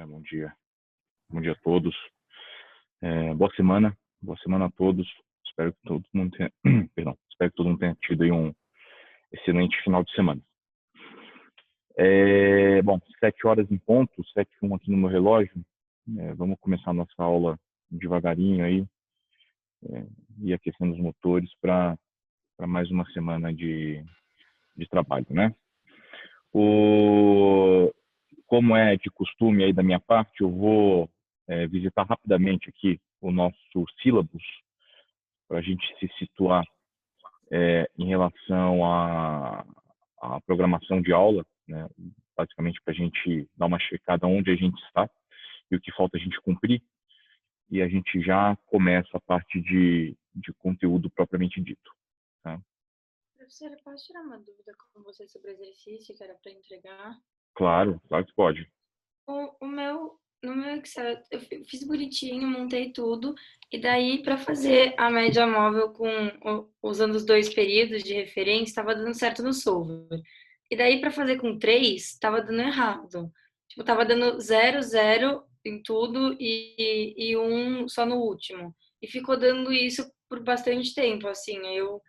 Bom dia. Bom dia a todos. Boa semana a todos. Espero que todo mundo tenha, espero que todo mundo tenha tido aí um excelente final de semana. Bom, 7 horas em ponto, 7:01 aqui no meu relógio. Vamos começar a nossa aula devagarinho aí, e aquecendo os motores para mais uma semana de trabalho, né? Como é de costume aí da minha parte, eu vou visitar rapidamente aqui o nosso sílabus para a gente se situar em relação à programação de aula, né? Basicamente para a gente dar uma checada onde a gente está e o que falta a gente cumprir, e a gente já começa a parte de conteúdo propriamente dito. Tá? Professora, posso tirar uma dúvida com você sobre o exercício que era para entregar? Claro que pode. No meu Excel, eu fiz bonitinho, montei tudo, e daí para fazer a média móvel usando os 2 períodos de referência, estava dando certo no Solver. E daí para fazer com 3, estava dando errado. Tipo, estava dando 0, 0 em tudo e 1 só no último. E ficou dando isso por bastante tempo, assim. Eu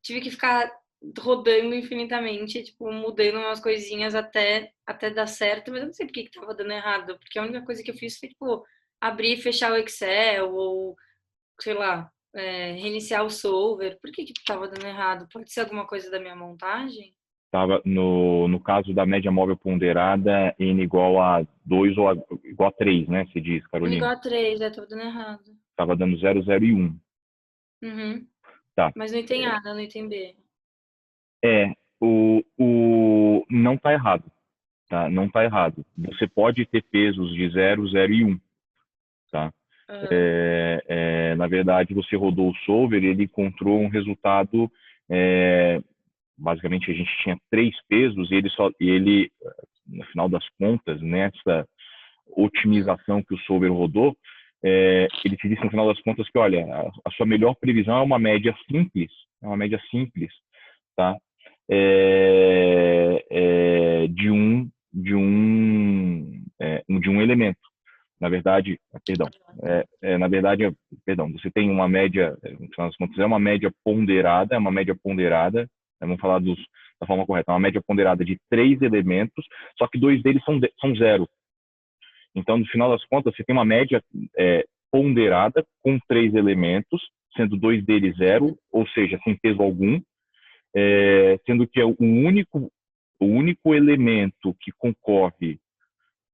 tive que ficar rodando infinitamente, tipo, mudando umas coisinhas até dar certo, mas eu não sei por que tava dando errado, porque a única coisa que eu fiz foi, tipo, abrir e fechar o Excel, ou, sei lá, reiniciar o solver. Por que tava dando errado? Pode ser alguma coisa da minha montagem? Estava no caso da média móvel ponderada, N igual a 2 ou igual a 3, né? Você diz, Carolina? Igual a 3, tava dando errado. Estava dando 0, 0 e 1. Uhum. Tá. Mas no item A, não no item B. Não está errado. Tá? Não está errado. Você pode ter pesos de 0, 0 e 1. Tá? Uhum. Na verdade, você rodou o solver e ele encontrou um resultado. Basicamente, a gente tinha 3 pesos e ele, no final das contas, nessa otimização que o solver rodou, ele te disse no final das contas que, olha, a sua melhor previsão é uma média simples, tá? De um elemento. Na verdade, você tem uma média, no final das contas, é uma média ponderada, vamos falar da forma correta, é uma média ponderada de 3 elementos, só que 2 deles são 0. Então, no final das contas, você tem uma média ponderada com 3 elementos, sendo 2 deles 0, ou seja, sem peso algum, sendo que o único elemento que concorre,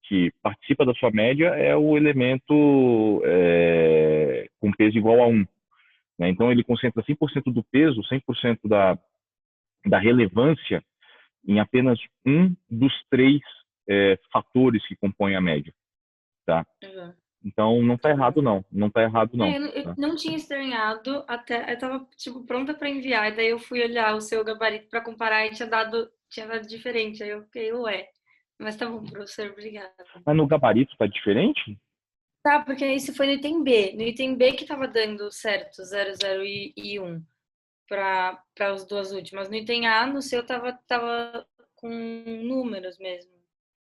que participa da sua média, é o elemento com peso igual a 1. Né? Então, ele concentra 100% do peso, 100% da relevância em apenas um dos 3 fatores que compõem a média. Tá? Uhum. Então, não está errado, não. Não está errado, não. Eu não tinha estranhado, até eu tava, tipo, pronta para enviar, e daí eu fui olhar o seu gabarito para comparar e tinha dado diferente, aí eu fiquei, ué. Mas tá bom, professor, obrigada. Mas no gabarito está diferente? Tá, porque isso foi no item B. No item B que tava dando certo, 0, 0 e 1 para as duas últimas. No item A, no seu tava com números mesmo.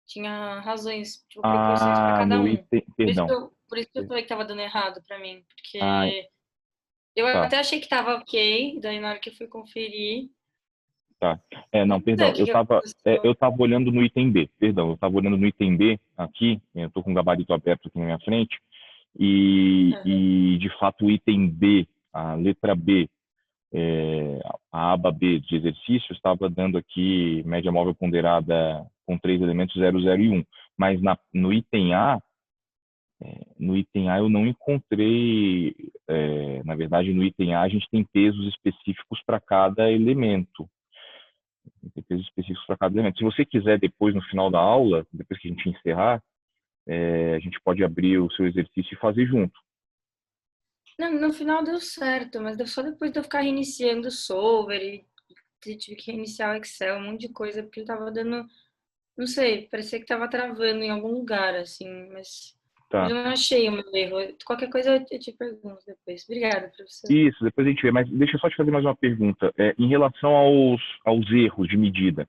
Tinha razões, tipo, proporções para Ah, cada no um. item. Perdão. Por isso que eu falei que tava dando errado para mim, Ah, porque eu tá. até achei que tava ok, daí na hora que eu fui conferir. Tá. Não Não, sei o perdão. que aconteceu. Eu tava olhando no item B. Perdão, eu tava olhando no item B aqui. Eu tô com o gabarito aberto aqui na minha frente. Uhum. E de fato, o item B, a letra B, a aba B de exercício, estava dando aqui média móvel ponderada com 3 elementos, 0, 0 e 1. Mas no item A, eu não encontrei. Na verdade, no item A, a gente tem pesos específicos para cada elemento. Tem pesos específicos para cada elemento. Se você quiser, depois, no final da aula, depois que a gente encerrar, a gente pode abrir o seu exercício e fazer junto. Não, no final deu certo, mas só depois de eu ficar reiniciando o solver e tive que reiniciar o Excel, um monte de coisa, porque ele tava dando, não sei, parecia que tava travando em algum lugar, assim, mas Tá. eu não achei o meu erro. Qualquer coisa eu te pergunto depois. Obrigada, professor. Isso, depois a gente vê. Mas deixa eu só te fazer mais uma pergunta. Em relação aos erros de medida,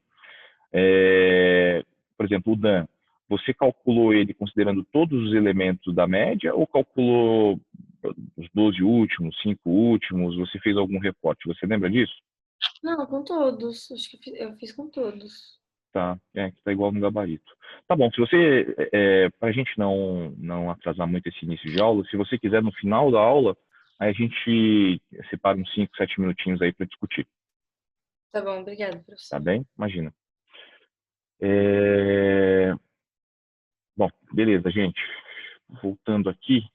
por exemplo, o Dan, você calculou ele considerando todos os elementos da média ou calculou os 12 últimos, 5 últimos? Você fez algum recorte? Você lembra disso? Não, com todos. Acho que eu fiz com todos. Tá, que tá igual no gabarito. Tá bom, se você, para a gente não atrasar muito esse início de aula, se você quiser, no final da aula, aí a gente separa uns 5, 7 minutinhos aí para discutir, Tá bom, obrigada, tá professor. bem? Imagina. É, Bom, beleza, gente. Voltando aqui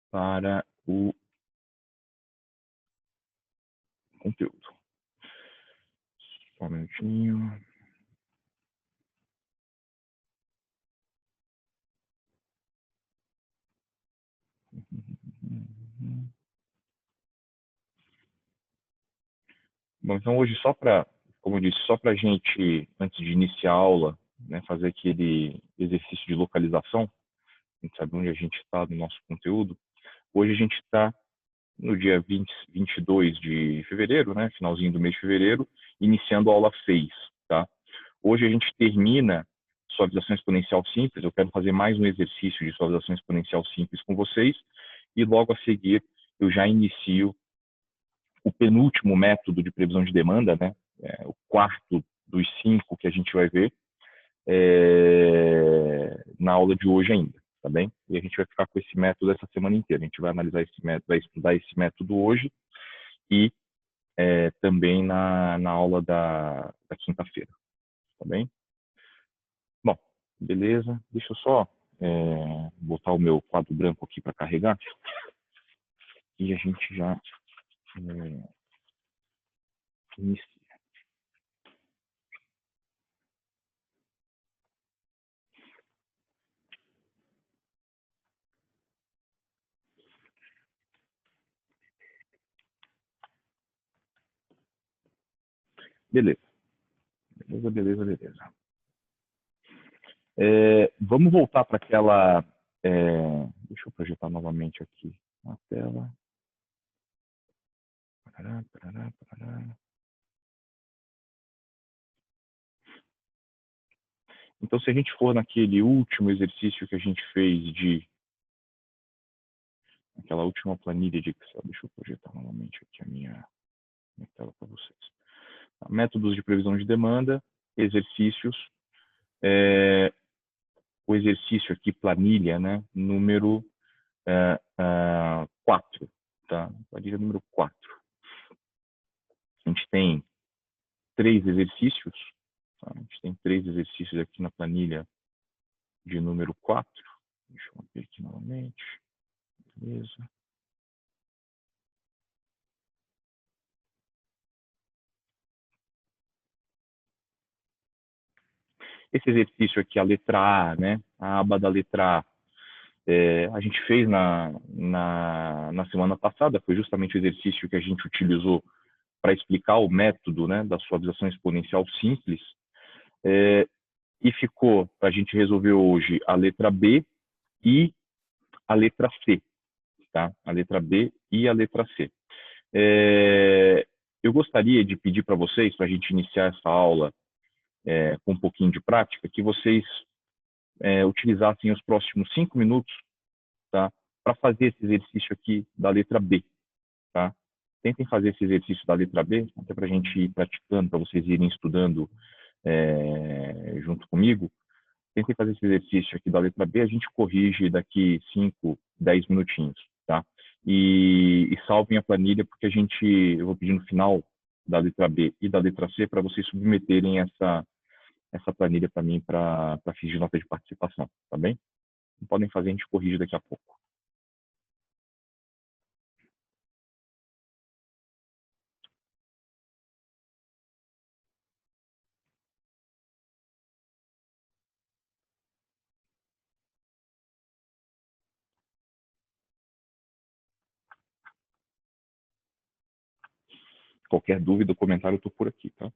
para o conteúdo. Só um minutinho. Bom, então hoje como eu disse, só para a gente, antes de iniciar a aula, né, fazer aquele exercício de localização, a gente sabe onde a gente está no nosso conteúdo. Hoje a gente está no dia 22 de fevereiro, né, finalzinho do mês de fevereiro, iniciando a aula 6, tá? Hoje a gente termina suavização exponencial simples, eu quero fazer mais um exercício de suavização exponencial simples com vocês, e logo a seguir eu já inicio o penúltimo método de previsão de demanda, né? O quarto dos 5 que a gente vai ver na aula de hoje ainda, tá bem? E a gente vai ficar com esse método essa semana inteira. A gente vai analisar esse método, vai estudar esse método hoje e também na aula da quinta-feira, tá bem? Bom, beleza. Deixa eu só botar o meu quadro branco aqui para carregar e a gente já inicia. Beleza, beleza, beleza, beleza. Vamos voltar para aquela. Deixa eu projetar novamente aqui na tela. Parará, parará, parará. Então, se a gente for naquele último exercício que a gente fez aquela última planilha de Excel, deixa eu projetar novamente aqui a minha tela para vocês. Métodos de previsão de demanda, exercícios. O exercício aqui, planilha, né? Número 4, tá? Planilha número 4. A gente tem 3 exercícios, tá? A gente tem 3 exercícios aqui na planilha de número 4. Deixa eu abrir aqui novamente. Beleza. Esse exercício aqui, a letra A, né? A aba da letra A, a gente fez na semana passada, foi justamente o exercício que a gente utilizou para explicar o método, né, da suavização exponencial simples, e ficou para a gente resolver hoje a letra B e a letra C, tá? A letra B e a letra C. Eu gostaria de pedir para vocês, para a gente iniciar essa aula com um pouquinho de prática, que vocês utilizassem os próximos 5 minutos, tá? Para fazer esse exercício aqui da letra B, tá? Tentem fazer esse exercício da letra B, até para a gente ir praticando, para vocês irem estudando junto comigo. Tentem fazer esse exercício aqui da letra B, a gente corrige daqui 5, 10 minutinhos, tá? E salvem a planilha, porque eu vou pedir no final da letra B e da letra C para vocês submeterem essa planilha para mim, para fins de nota de participação, tá bem? Podem fazer, a gente corrige daqui a pouco. Qualquer dúvida ou comentário, eu estou por aqui, tá?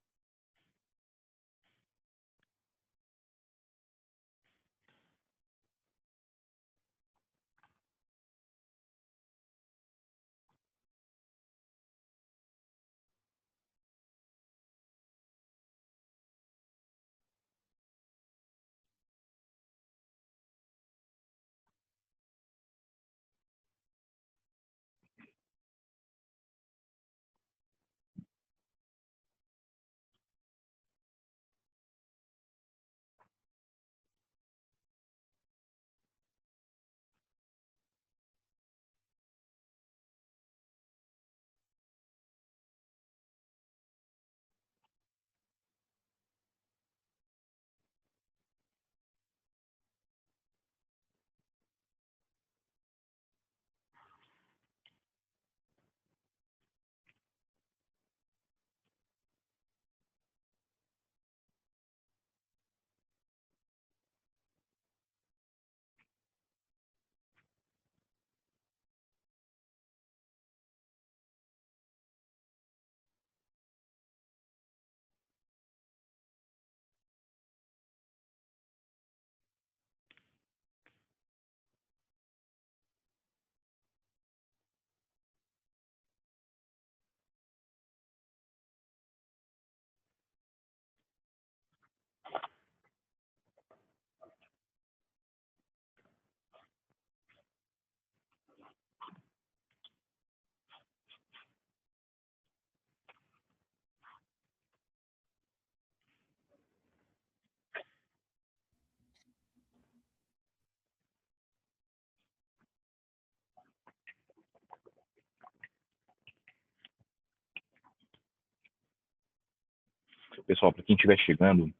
Pessoal, para quem estiver chegando,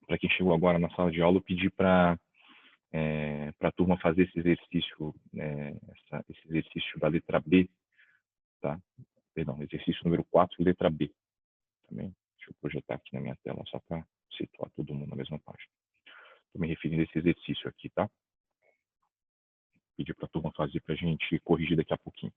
para quem chegou agora na sala de aula, eu pedi para a turma fazer esse exercício, esse exercício da letra B, tá? Perdão, exercício número 4, letra B. Também. Deixa eu projetar aqui na minha tela, só para situar todo mundo na mesma página. Estou me referindo a esse exercício aqui, tá? Pedi para a turma fazer para a gente corrigir daqui a pouquinho.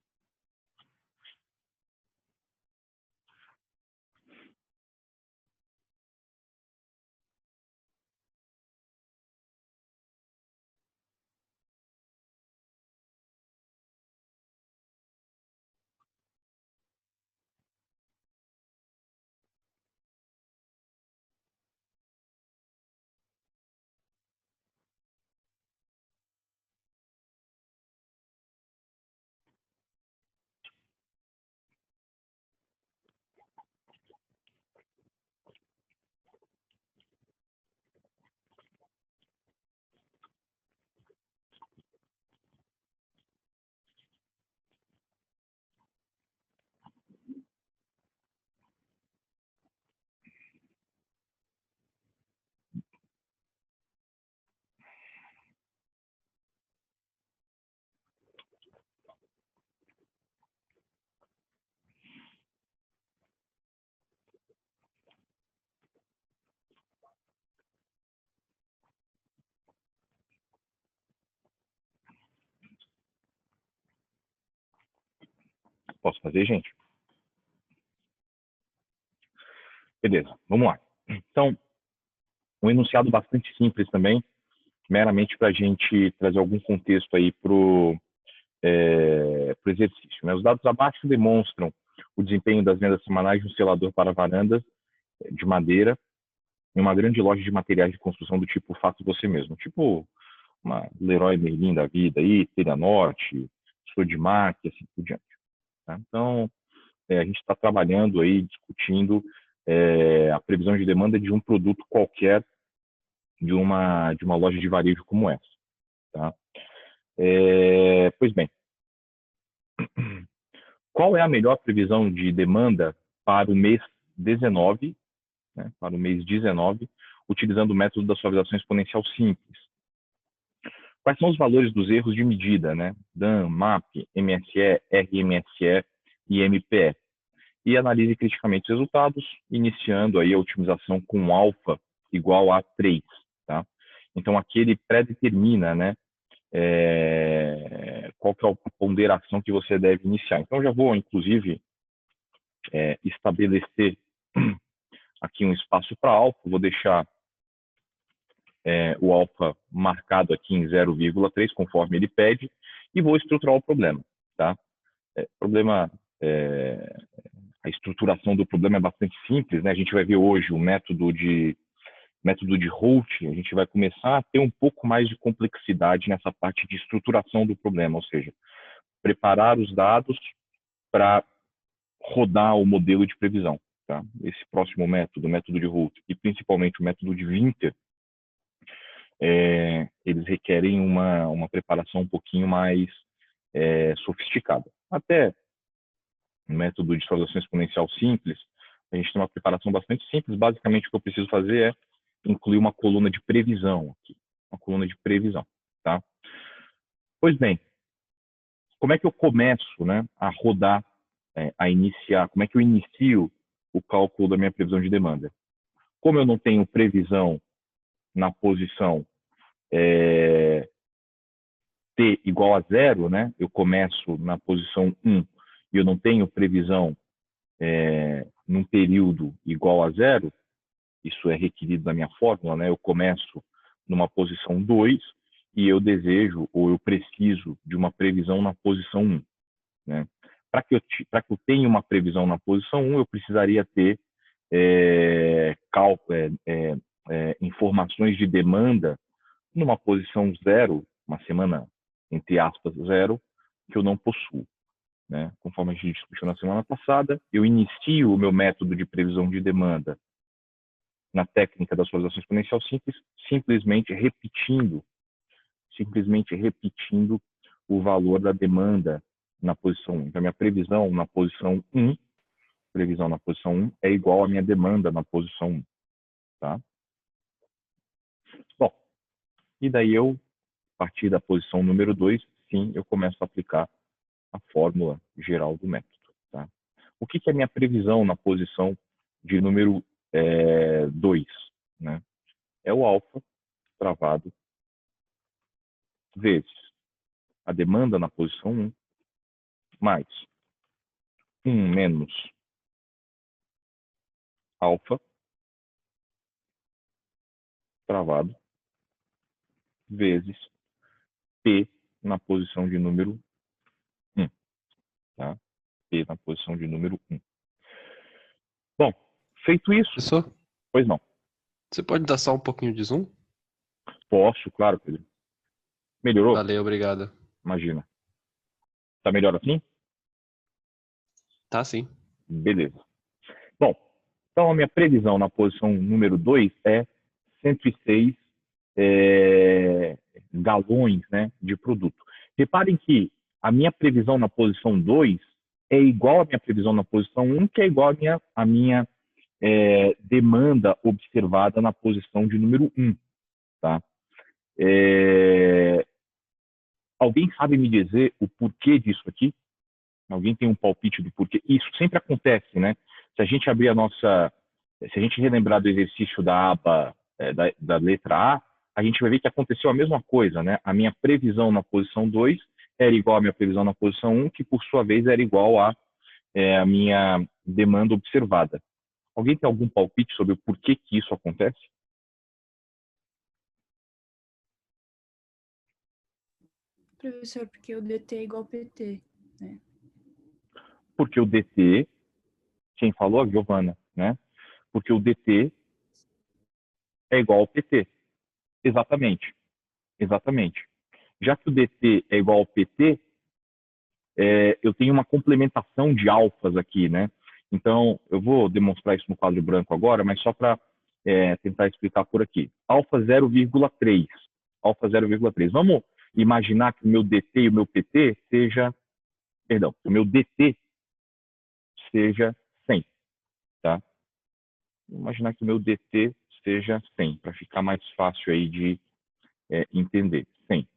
Posso fazer, gente? Beleza, vamos lá. Então, um enunciado bastante simples também, meramente para a gente trazer algum contexto aí para o exercício, né? Os dados abaixo demonstram o desempenho das vendas semanais de um selador para varandas de madeira em uma grande loja de materiais de construção do tipo faça você mesmo, tipo uma Leroy Merlin da vida aí, Telha Norte, Sodimac, assim por diante. Tá? Então, a gente está trabalhando aí, discutindo a previsão de demanda de um produto qualquer de uma loja de varejo como essa. Tá? Pois bem, qual é a melhor previsão de demanda para o mês 19, né, para o mês 19, utilizando o método da suavização exponencial simples? Quais são os valores dos erros de medida, né? DAN, MAP, MSE, RMSE e MPE? E analise criticamente os resultados, iniciando aí a otimização com alfa igual a 3. Tá? Então, aqui ele pré-determina, né, qual que é a ponderação que você deve iniciar. Então, eu já vou, inclusive, estabelecer aqui um espaço para alfa, vou deixar o alfa marcado aqui em 0,3, conforme ele pede, e vou estruturar o problema. Tá? A estruturação do problema é bastante simples, né? A gente vai ver hoje o método de Holt, a gente vai começar a ter um pouco mais de complexidade nessa parte de estruturação do problema, ou seja, preparar os dados para rodar o modelo de previsão. Tá? Esse próximo método, o método de Holt, e principalmente o método de Winter, eles requerem uma preparação um pouquinho mais sofisticada. Até o método de suavização exponencial simples, a gente tem uma preparação bastante simples. Basicamente, o que eu preciso fazer é incluir uma coluna de previsão aqui, uma coluna de previsão, tá? Pois bem, como é que eu começo, né, a rodar, a iniciar, como é que eu inicio o cálculo da minha previsão de demanda? Como eu não tenho previsão na posição T igual a 0, né, eu começo na posição 1 e eu não tenho previsão num período igual a 0, isso é requerido na minha fórmula, né? Eu começo numa posição 2 e eu desejo ou eu preciso de uma previsão na posição 1. Né? Para que eu tenha uma previsão na posição 1, eu precisaria ter informações de demanda numa posição 0, uma semana, entre aspas, 0, que eu não possuo. Né? Conforme a gente discutiu na semana passada, eu inicio o meu método de previsão de demanda na técnica da suavização exponencial simples, simplesmente repetindo o valor da demanda na posição 1. Então, minha previsão na posição 1 previsão na posição 1 é igual à minha demanda na posição 1. Tá? Bom, e daí eu, a partir da posição número 2, sim, eu começo a aplicar a fórmula geral do método. Tá? O que é a minha previsão na posição de número 2? Né? É o alfa travado vezes a demanda na posição 1, mais 1 menos alfa travado vezes P na posição de número 1. Tá? P na posição de número 1. Bom, feito isso... Professor, Pois não. você pode dar só um pouquinho de zoom? Posso, claro, Pedro. Melhorou? Valeu, obrigado. Imagina. Tá melhor assim? Tá sim. Beleza. Bom, então a minha previsão na posição número 2 é 106 galões, né, de produto. Reparem que a minha previsão na posição 2 é igual à minha previsão na posição 1, que é igual à minha demanda observada na posição de número 1. Tá? Alguém sabe me dizer o porquê disso aqui? Alguém tem um palpite do porquê? Isso sempre acontece, né? Se a gente abrir se a gente relembrar do exercício da aba da letra a gente vai ver que aconteceu a mesma coisa, né? A minha previsão na posição 2 era igual à minha previsão na posição 1, que por sua vez era igual à minha demanda observada. Alguém tem algum palpite sobre o porquê que isso acontece? Professor, porque o DT é igual ao PT, né? Porque o DT, quem falou? A Giovana, né? Porque o DT é igual ao PT. Exatamente. Exatamente. Já que o DT é igual ao PT, eu tenho uma complementação de alfas aqui, né? Então, eu vou demonstrar isso no quadro branco agora, mas só para tentar explicar por aqui. Alfa 0,3. Alfa 0,3. Vamos imaginar que o meu DT e o meu PT seja... Perdão, o meu DT seja 100, tá? Vou imaginar que o meu DT seja 100, para ficar mais fácil aí de entender. 100.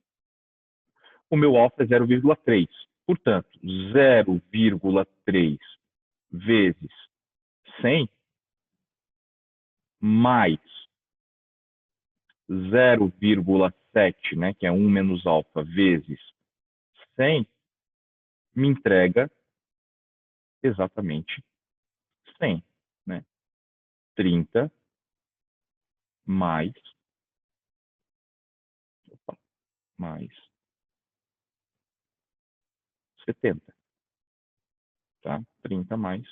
O meu alfa é 0,3. Portanto, 0,3 vezes 100 mais 0,7, né, que é 1 menos alfa, vezes 100, me entrega exatamente 100. Né? 30 mais 70. Tá? 30 mais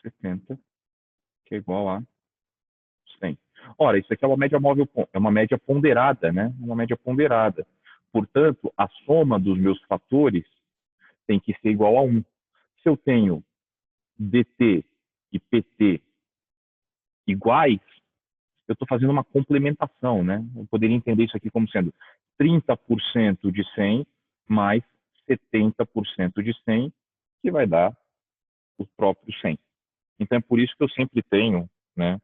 70, que é igual a 100. Ora, isso aqui é uma média móvel, é uma média ponderada, né? Uma média ponderada. Portanto, a soma dos meus fatores tem que ser igual a 1. Se eu tenho DT e PT iguais, eu estou fazendo uma complementação, né? Eu poderia entender isso aqui como sendo 30% de 100 mais 70% de 100, que vai dar o próprio 100. Então, é por isso que eu sempre tenho, né,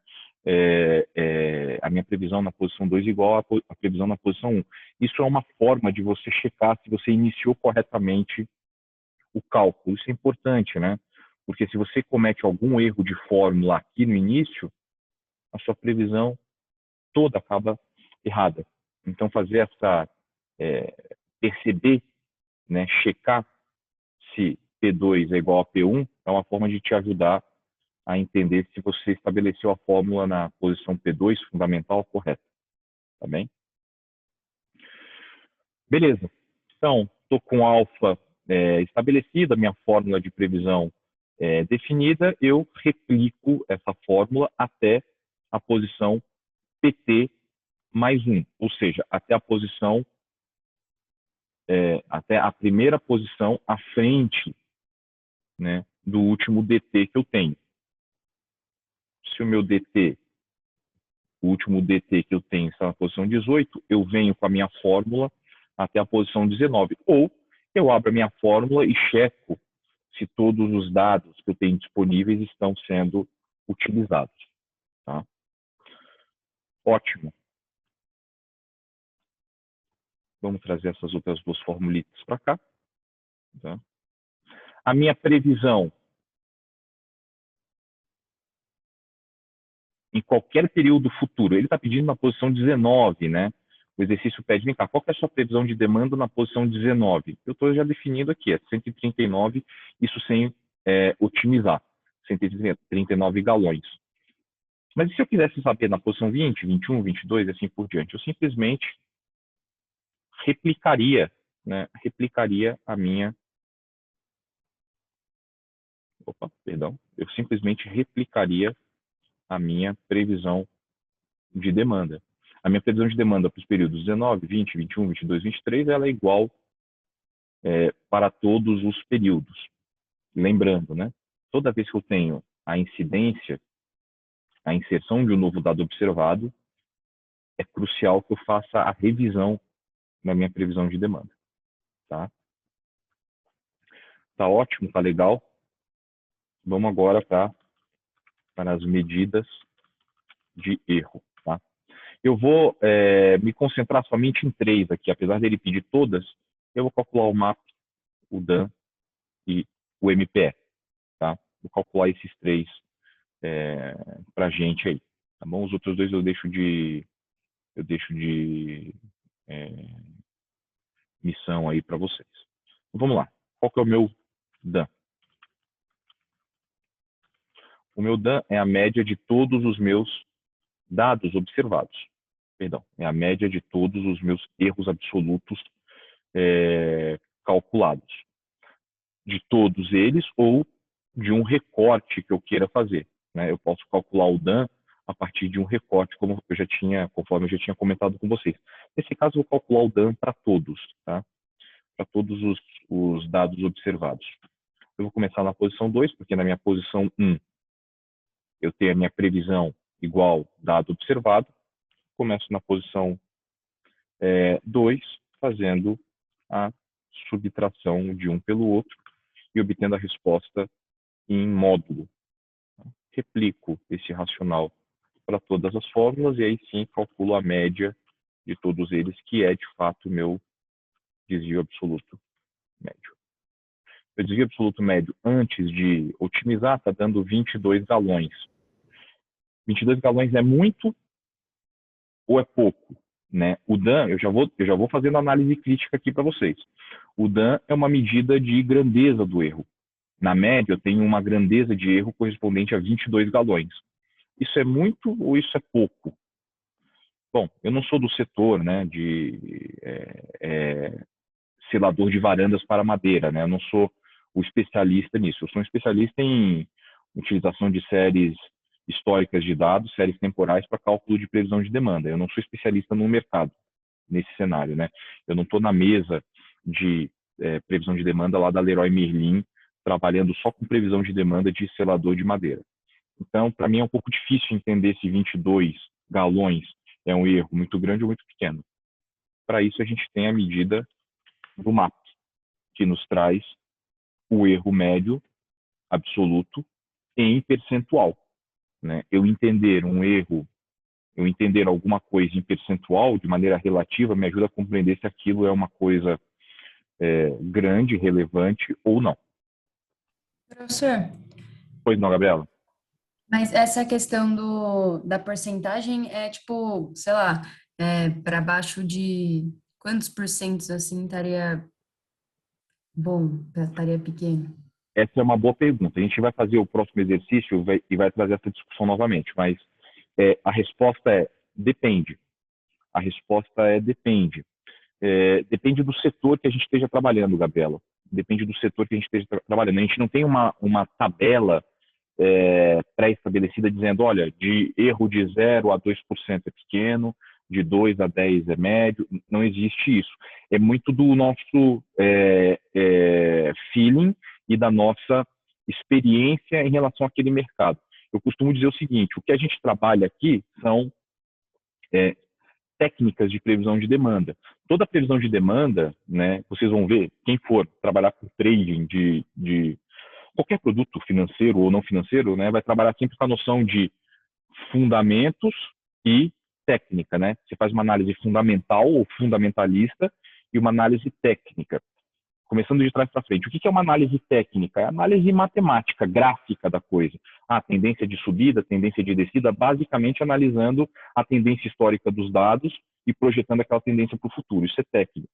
a minha previsão na posição 2 igual à previsão na posição 1. Isso é uma forma de você checar se você iniciou corretamente o cálculo. Isso é importante, né? Porque se você comete algum erro de fórmula aqui no início, a sua previsão toda acaba errada. Então, fazer perceber, né, checar se P2 é igual a P1 é uma forma de te ajudar a entender se você estabeleceu a fórmula na posição P2 fundamental correta. Tá bem? Beleza. Então, estou com alfa estabelecida, minha fórmula de previsão definida, eu replico essa fórmula até a posição PT mais 1, ou seja, até a posição, até a primeira posição à frente, né, do último DT que eu tenho. Se o meu DT, o último DT que eu tenho está na posição 18, eu venho com a minha fórmula até a posição 19. Ou eu abro a minha fórmula e checo se todos os dados que eu tenho disponíveis estão sendo utilizados. Tá? Ótimo. Vamos trazer essas outras duas formulitas para cá. Tá? A minha previsão em qualquer período futuro, ele está pedindo na posição 19, né? O exercício pede, vem cá, qual que é a sua previsão de demanda na posição 19? Eu estou já definindo aqui, é 139, isso sem otimizar, 139 galões. Mas e se eu quisesse saber na posição 20, 21, 22 e assim por diante? Eu simplesmente replicaria, né? Replicaria a minha... Opa, perdão. Eu simplesmente replicaria a minha previsão de demanda. A minha previsão de demanda para os períodos 19, 20, 21, 22, 23, ela é igual para todos os períodos. Lembrando, né? Toda vez que eu tenho a incidência, a inserção de um novo dado observado, é crucial que eu faça a revisão na minha previsão de demanda. Tá? Tá ótimo, tá legal? Vamos agora para as medidas de erro. Tá? Eu vou me concentrar somente em 3 aqui, apesar dele pedir todas, eu vou calcular o MAP, o DAN e o MPE. Tá? Vou calcular esses 3 para a gente aí. Tá bom? Os outros 2 eu deixo de missão aí para vocês. Então, vamos lá. Qual que é o meu DAN? O meu DAN é a média de todos os meus dados observados. Perdão, é a média de todos os meus erros absolutos calculados. De todos eles ou de um recorte que eu queira fazer. Né? Eu posso calcular o DAN a partir de um recorte, conforme eu já tinha comentado com vocês. Nesse caso, eu vou calcular o DAN para todos, tá? Para todos os dados observados. Eu vou começar na posição 2, porque na minha posição 1 eu tenho a minha previsão igual dado observado. Começo na posição 2, fazendo a subtração de um pelo outro e obtendo a resposta em módulo. Replico esse racional para todas as fórmulas e aí sim calculo a média de todos eles, que é de fato o meu desvio absoluto médio. O desvio absoluto médio antes de otimizar está dando 22 galões. 22 galões é muito ou é pouco? Né? O DAN, eu já vou fazendo análise crítica aqui para vocês. O DAN é uma medida de grandeza do erro. Na média, eu tenho uma grandeza de erro correspondente a 22 galões. Isso é muito ou isso é pouco? Bom, eu não sou do setor, né, de selador de varandas para madeira, né? Eu não sou o especialista nisso. Eu sou um especialista em utilização de séries históricas de dados, séries temporais para cálculo de previsão de demanda. Eu não sou especialista no mercado, nesse cenário, né? Eu não estou na mesa de previsão de demanda lá da Leroy Merlin, trabalhando só com previsão de demanda de selador de madeira. Então, para mim é um pouco difícil entender se 22 galões é um erro muito grande ou muito pequeno. Para isso, a gente tem a medida do MAP, que nos traz o erro médio absoluto em percentual. Né? Eu entender um erro, eu entender alguma coisa em percentual, de maneira relativa, me ajuda a compreender se aquilo é uma coisa grande, relevante ou não. Professor, Pois não, Gabriela? mas essa questão da porcentagem é tipo, sei lá, para baixo de quantos porcentos assim estaria bom, estaria pequeno? Essa é uma boa pergunta. A gente vai fazer o próximo exercício e vai trazer essa discussão novamente, mas a resposta é depende. A resposta é depende. Depende do setor que a gente esteja trabalhando, Gabriela. Depende do setor que a gente esteja trabalhando. A gente não tem uma tabela pré-estabelecida dizendo, olha, de erro de 0 a 2% é pequeno, de 2 a 10 é médio. Não existe isso. É muito do nosso feeling e da nossa experiência em relação àquele mercado. Eu costumo dizer o seguinte, o que a gente trabalha aqui são técnicas de previsão de demanda. Toda previsão de demanda, né, vocês vão ver, quem for trabalhar com trading de qualquer produto financeiro ou não financeiro, né, vai trabalhar sempre com a noção de fundamentos e técnica, né? Você faz uma análise fundamental ou fundamentalista e uma análise técnica. Começando de trás para frente. O que é uma análise técnica? É a análise matemática, gráfica da coisa. Tendência de subida, tendência de descida, basicamente analisando a tendência histórica dos dados e projetando aquela tendência para o futuro. Isso é técnico.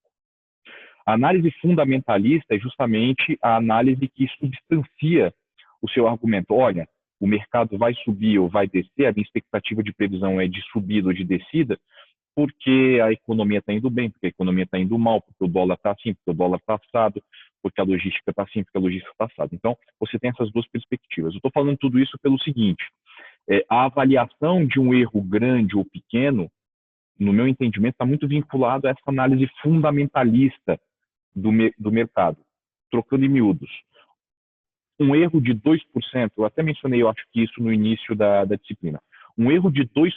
A análise fundamentalista é justamente a análise que substancia o seu argumento. Olha, o mercado vai subir ou vai descer, a minha expectativa de previsão é de subida ou de descida, porque a economia está indo bem, porque a economia está indo mal, porque o dólar está assim, porque o dólar está assado, porque a logística está assim, porque a logística está assada. Então, você tem essas duas perspectivas. Eu estou falando tudo isso pelo seguinte, a avaliação de um erro grande ou pequeno, no meu entendimento, está muito vinculado a essa análise fundamentalista do mercado. Trocando em miúdos. Um erro de 2%, eu até mencionei, eu acho que isso no início da disciplina, um erro de 2%,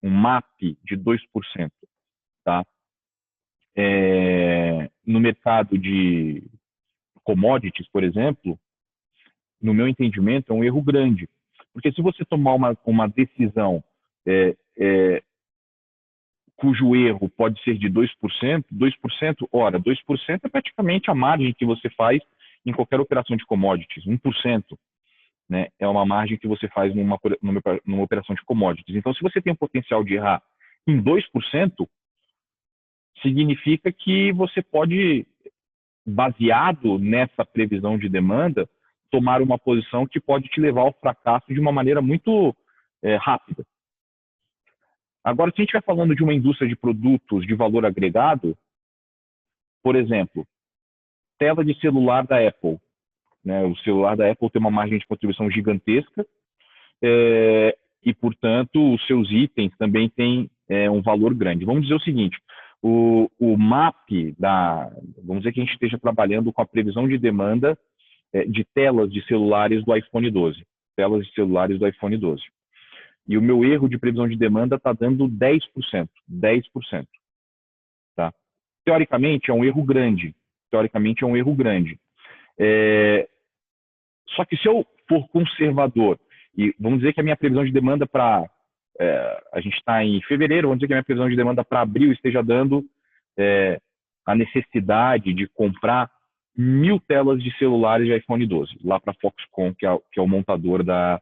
um MAP de 2%, tá? No mercado de commodities, por exemplo, no meu entendimento, é um erro grande. Porque se você tomar uma decisão cujo erro pode ser de 2%, 2% é praticamente a margem que você faz em qualquer operação de commodities, 1%. Né, é uma margem que você faz numa operação de commodities. Então, se você tem o potencial de errar em 2%, significa que você pode, baseado nessa previsão de demanda, tomar uma posição que pode te levar ao fracasso de uma maneira muito rápida. Agora, se a gente estiver falando de uma indústria de produtos de valor agregado, por exemplo, tela de celular da Apple. Né, o celular da Apple tem uma margem de contribuição gigantesca e, portanto, os seus itens também têm um valor grande. Vamos dizer o seguinte, o MAP, vamos dizer que a gente esteja trabalhando com a previsão de demanda de telas de celulares do iPhone 12. Telas de celulares do iPhone 12. E o meu erro de previsão de demanda está dando 10%. 10%. Tá? Teoricamente, é um erro grande. Teoricamente, é um erro grande. Só que se eu for conservador, e vamos dizer que a minha previsão de demanda para... a gente está em fevereiro, vamos dizer que a minha previsão de demanda para abril esteja dando a necessidade de comprar 1.000 telas de celulares de iPhone 12, lá para a Foxconn, que é o montador da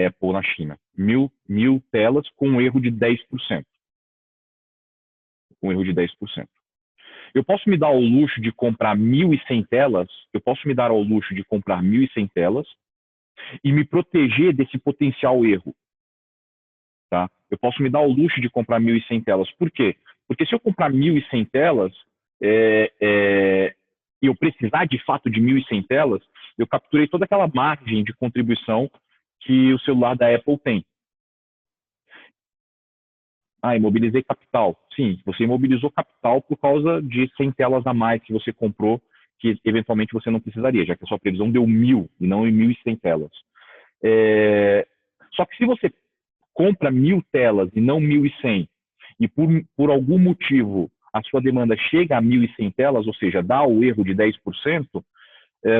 Apple na China. 1.000 telas com um erro de 10%. Um erro de 10%. Eu posso me dar ao luxo de comprar 1.100 telas, e me proteger desse potencial erro. Tá? Eu posso me dar ao luxo de comprar 1.100 telas. Por quê? Porque se eu comprar 1.100 telas e eu precisar de fato de 1.100 telas, eu capturei toda aquela margem de contribuição que o celular da Apple tem. Imobilizei capital. Sim, você imobilizou capital por causa de 100 telas a mais que você comprou, que eventualmente você não precisaria, já que a sua previsão deu 1.000 e não 1.100 telas. Só que se você compra 1.000 telas e não 1.100, e por algum motivo a sua demanda chega a 1.100 telas, ou seja, dá o erro de 10%,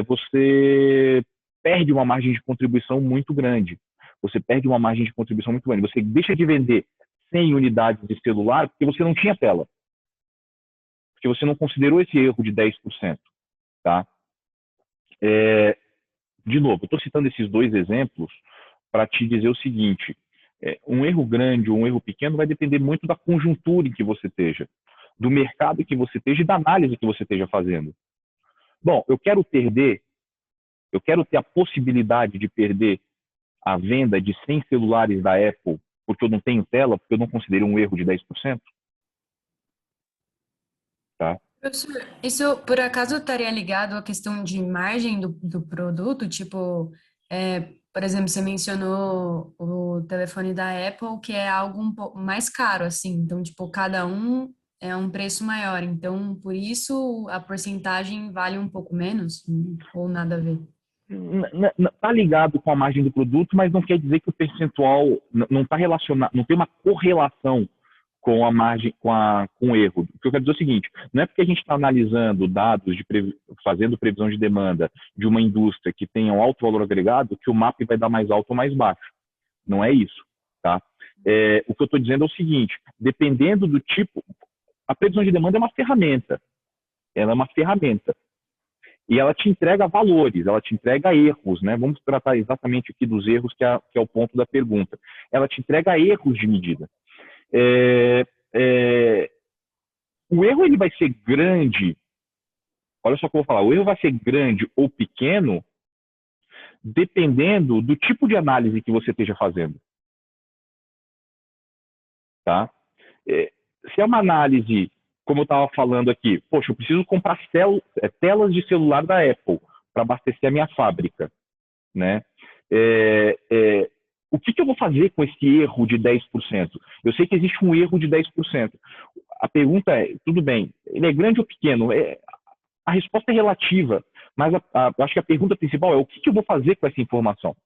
você perde uma margem de contribuição muito grande. Você deixa de vender 100 unidades de celular porque você não tinha tela. Porque você não considerou esse erro de 10%. Tá? De novo, eu estou citando esses dois exemplos para te dizer o seguinte, um erro grande ou um erro pequeno vai depender muito da conjuntura em que você esteja, do mercado que você esteja e da análise que você esteja fazendo. Bom, eu quero ter a possibilidade de perder a venda de 100 celulares da Apple porque eu não tenho tela, porque eu não considerei um erro de 10%? Tá? Professor, isso por acaso estaria ligado à questão de margem do produto? Tipo, por exemplo, você mencionou o telefone da Apple, que é algo um pouco mais caro, assim. Então, tipo, cada um é um preço maior. Então, por isso, a porcentagem vale um pouco menos? Ou nada a ver? Está ligado com a margem do produto, mas não quer dizer que o percentual não está relacionado, não tem uma correlação com a margem, com o erro. O que eu quero dizer é o seguinte, não é porque a gente está analisando dados, fazendo previsão de demanda de uma indústria que tenha um alto valor agregado, que o MAP vai dar mais alto ou mais baixo. Não é isso, tá? O que eu estou dizendo é o seguinte, dependendo do tipo, a previsão de demanda é uma ferramenta. Ela é uma ferramenta. E ela te entrega valores, ela te entrega erros, né? Vamos tratar exatamente aqui dos erros, que é o ponto da pergunta. Ela te entrega erros de medida. O erro ele vai ser grande, olha só o que eu vou falar, o erro vai ser grande ou pequeno, dependendo do tipo de análise que você esteja fazendo. Tá? Se é uma análise, como eu estava falando aqui, poxa, eu preciso comprar telas de celular da Apple para abastecer a minha fábrica, né? O que eu vou fazer com esse erro de 10%? Eu sei que existe um erro de 10%. A pergunta é, tudo bem, ele é grande ou pequeno? A resposta é relativa, mas eu acho que a pergunta principal é o que eu vou fazer com essa informação?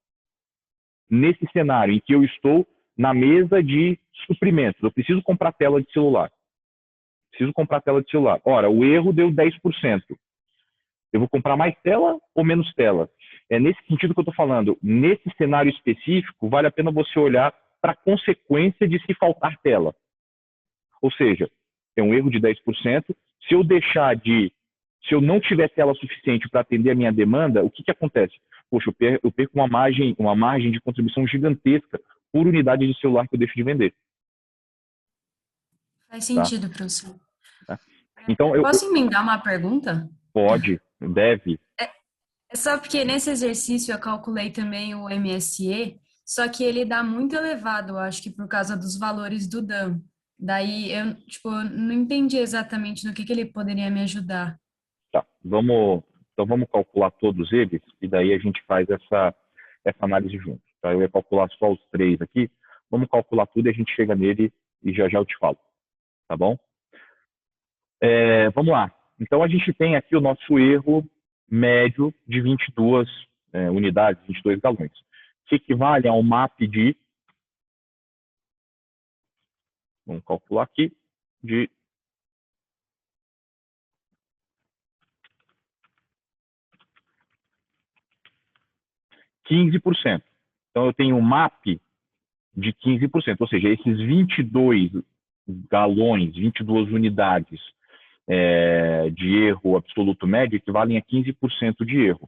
Nesse cenário em que eu estou na mesa de suprimentos, eu preciso comprar tela de celular. Ora, o erro deu 10%. Eu vou comprar mais tela ou menos tela? É nesse sentido que eu estou falando. Nesse cenário específico, vale a pena você olhar para a consequência de se faltar tela. Ou seja, tem um erro de 10%. Se eu não tiver tela suficiente para atender a minha demanda, o que acontece? Poxa, eu perco uma margem de contribuição gigantesca por unidade de celular que eu deixo de vender. Faz sentido, professor. Tá? Então, Posso emendar uma pergunta? Pode, deve. É só porque nesse exercício eu calculei também o MSE, só que ele dá muito elevado, eu acho que por causa dos valores do DAM. Daí eu, não entendi exatamente no que ele poderia me ajudar. Tá, então vamos calcular todos eles e daí a gente faz essa análise junto. Tá? Eu ia calcular só os 3 aqui, vamos calcular tudo e a gente chega nele e já eu te falo, tá bom? Vamos lá. Então a gente tem aqui o nosso erro médio de 22 unidades, 22 galões, que equivale a um MAP de, vamos calcular aqui, de 15%. Então eu tenho um MAP de 15%, ou seja, esses 22 galões, 22 unidades de erro absoluto médio equivalem a 15% de erro.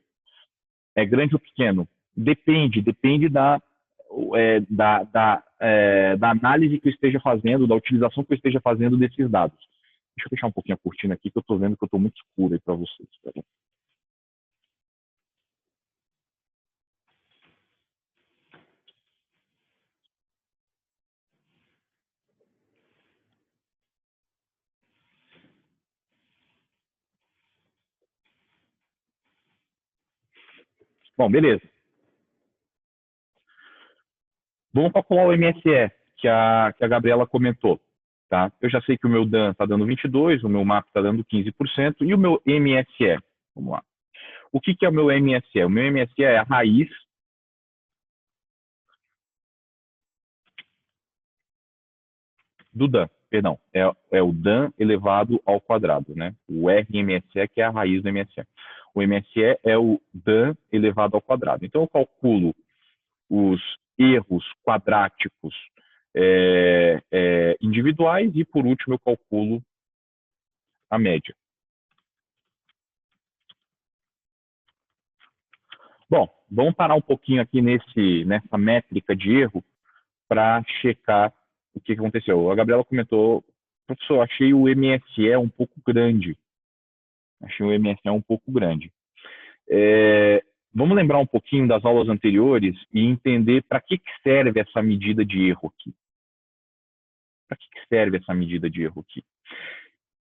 É grande ou pequeno? Depende da análise que eu esteja fazendo, da utilização que eu esteja fazendo desses dados. Deixa eu fechar um pouquinho a cortina aqui, que eu estou vendo que eu estou muito escuro aí para vocês. Bom, beleza. Vamos calcular o MSE, que a Gabriela comentou. Tá? Eu já sei que o meu DAN está dando 22%, o meu MAP está dando 15%, e o meu MSE? Vamos lá. O que é o meu MSE? O meu MSE é a raiz do DAN, perdão, é o DAN elevado ao quadrado, né? O RMSE, que é a raiz do MSE. O MSE é o DAN elevado ao quadrado. Então, eu calculo os erros quadráticos individuais e, por último, eu calculo a média. Bom, vamos parar um pouquinho aqui nessa métrica de erro para checar o que aconteceu. A Gabriela comentou, professor, achei o MSE um pouco grande. Vamos lembrar um pouquinho das aulas anteriores e entender para que serve essa medida de erro aqui.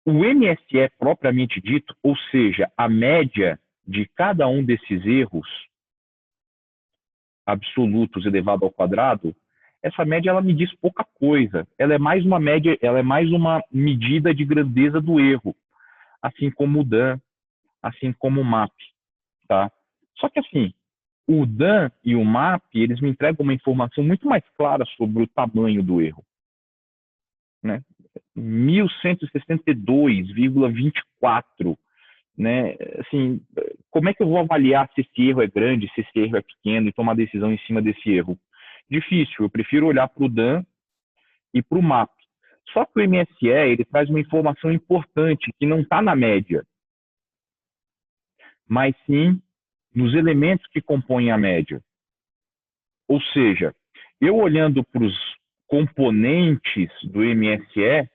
O MSE propriamente dito, ou seja, a média de cada um desses erros absolutos elevado ao quadrado, essa média ela me diz pouca coisa. Ela é mais uma medida de grandeza do erro, assim como o DAN, assim como o MAP, tá? Só que assim, o DAN e o MAP, eles me entregam uma informação muito mais clara sobre o tamanho do erro. né? 1.162,24, né? Assim, como é que eu vou avaliar se esse erro é grande, se esse erro é pequeno e tomar decisão em cima desse erro? Difícil, eu prefiro olhar para o DAN e para o MAP. Só que o MSE, ele traz uma informação importante que não está na média, mas sim nos elementos que compõem a média. Ou seja, eu olhando para os componentes do MSE,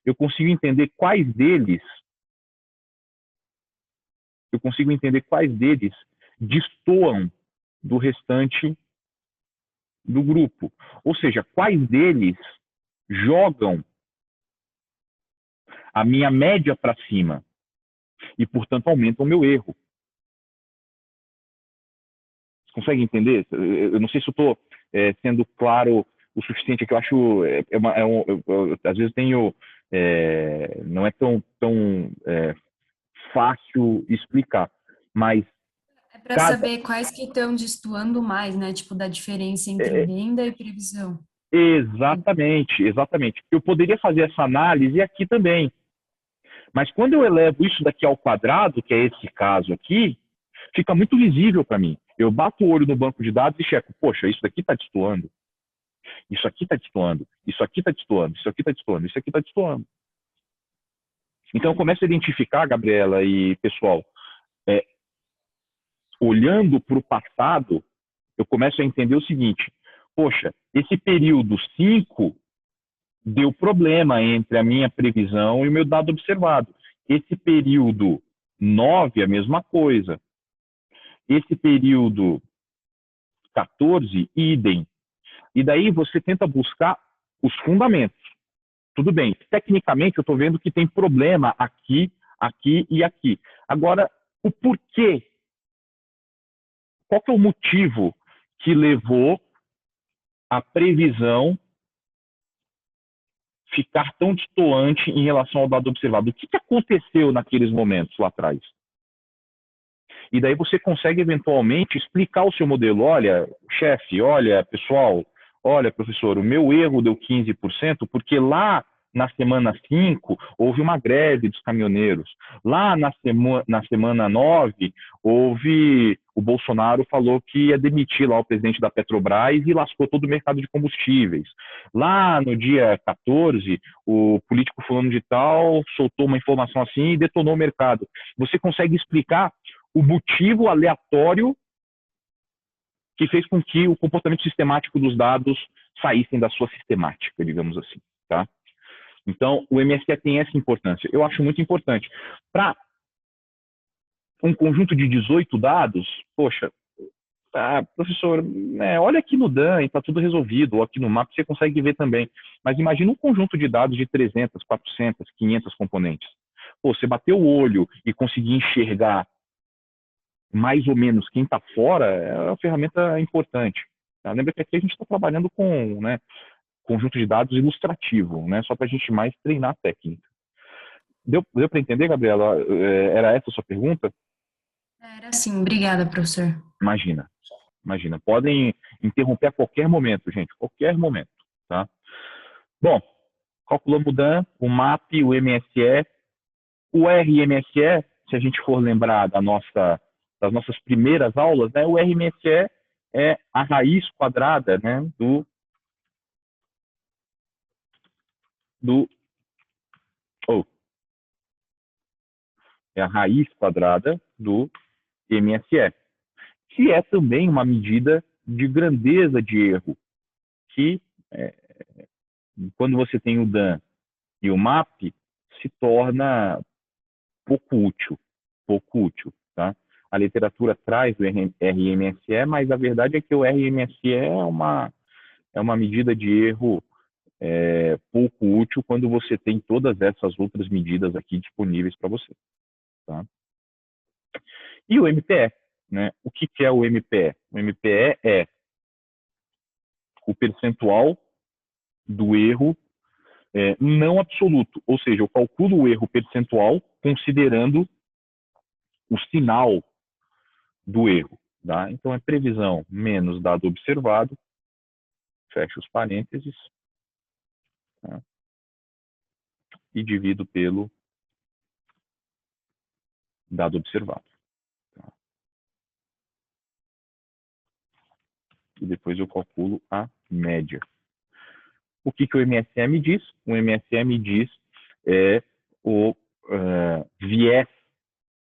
eu consigo entender quais deles destoam do restante do grupo. Ou seja, quais deles jogam a minha média para cima e, portanto, aumentam o meu erro. Você consegue entender? Eu não sei se eu estou sendo claro o suficiente, que eu acho às vezes tenho não é tão fácil explicar, mas É para saber quais que estão destoando mais, né? Tipo, da diferença entre venda e previsão. Exatamente. Eu poderia fazer essa análise aqui também, mas quando eu elevo isso daqui ao quadrado, que é esse caso aqui, fica muito visível para mim. Eu bato o olho no banco de dados e checo, poxa, isso daqui está destoando, isso aqui está destoando, isso aqui está destoando, isso aqui está destoando, isso aqui está destoando. Então eu começo a identificar, Gabriela e pessoal, olhando para o passado, eu começo a entender o seguinte, poxa, esse período 5 deu problema entre a minha previsão e o meu dado observado. Esse período 9, a mesma coisa. Esse período 14, idem. E daí você tenta buscar os fundamentos. Tudo bem, tecnicamente eu estou vendo que tem problema aqui, aqui e aqui. Agora, o porquê? Qual que é o motivo que levou a previsão ficar tão destoante em relação ao dado observado? O que aconteceu naqueles momentos lá atrás? E daí você consegue, eventualmente, explicar o seu modelo. Olha, chefe, olha, pessoal, olha, professor, o meu erro deu 15% porque lá na semana 5 houve uma greve dos caminhoneiros. Lá na semana 9, o Bolsonaro falou que ia demitir lá o presidente da Petrobras e lascou todo o mercado de combustíveis. Lá no dia 14, o político fulano de tal soltou uma informação assim e detonou o mercado. Você consegue explicar o motivo aleatório que fez com que o comportamento sistemático dos dados saíssem da sua sistemática, digamos assim, tá? Então, o MSE tem essa importância. Eu acho muito importante. Para um conjunto de 18 dados, poxa, professor, olha aqui no DAN e está tudo resolvido, ou aqui no MAP você consegue ver também. Mas imagina um conjunto de dados de 300, 400, 500 componentes. Pô, você bateu o olho e conseguir enxergar mais ou menos quem está fora é uma ferramenta importante. Tá? Lembra que aqui a gente está trabalhando com conjunto de dados ilustrativo, né? Só para a gente mais treinar a técnica. Deu para entender, Gabriela? Era essa a sua pergunta? Era sim, obrigada, professor. Imagina. Podem interromper a qualquer momento, gente, qualquer momento, tá? Bom, calculamos o DAN, o MAP, o MSE, o RMSE, se a gente for lembrar das nossas primeiras aulas, né? O RMSE é a raiz quadrada, né? É a raiz quadrada do MSE, que é também uma medida de grandeza de erro, que quando você tem o DAN e o MAP, se torna pouco útil, tá? A literatura traz o RMSE, mas a verdade é que o RMSE é uma medida de erro pouco útil quando você tem todas essas outras medidas aqui disponíveis para você, tá? E o MPE, né? O que é o MPE? O MPE é o percentual do erro não absoluto, ou seja, eu calculo o erro percentual considerando o sinal do erro. Tá? Então, é previsão menos dado observado, fecha os parênteses, tá? E divido pelo dado observado. Tá? E depois eu calculo a média. O que o MSM diz? O MSM diz o viés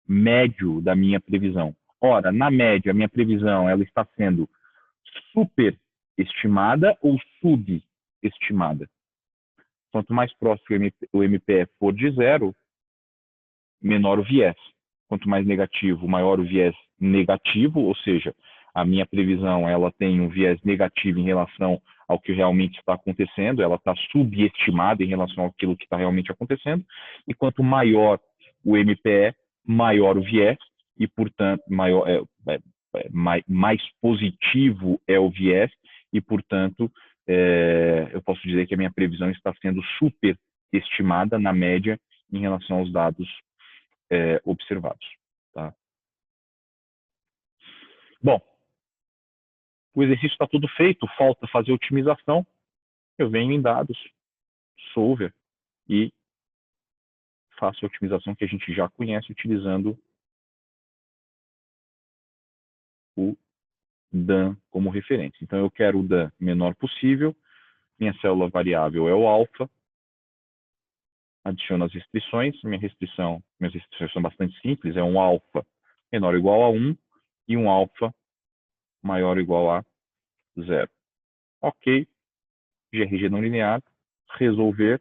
médio da minha previsão. Ora, na média, a minha previsão ela está sendo superestimada ou subestimada? Quanto mais próximo o MPE for de zero, menor o viés. Quanto mais negativo, maior o viés negativo, ou seja, a minha previsão ela tem um viés negativo em relação ao que realmente está acontecendo, ela está subestimada em relação àquilo que está realmente acontecendo, e quanto maior o MPE, maior o viés, e, portanto, mais positivo é o viés, e, portanto, eu posso dizer que a minha previsão está sendo superestimada na média em relação aos dados observados. Tá? Bom, o exercício está tudo feito, falta fazer otimização. Eu venho em dados, solver, e faço a otimização que a gente já conhece utilizando o DAN como referência. Então, eu quero o DAN menor possível, minha célula variável é o alfa, adiciono as restrições, minhas restrições são bastante simples, é um alfa menor ou igual a 1 e um alfa maior ou igual a 0. Ok, GRG não linear, resolver,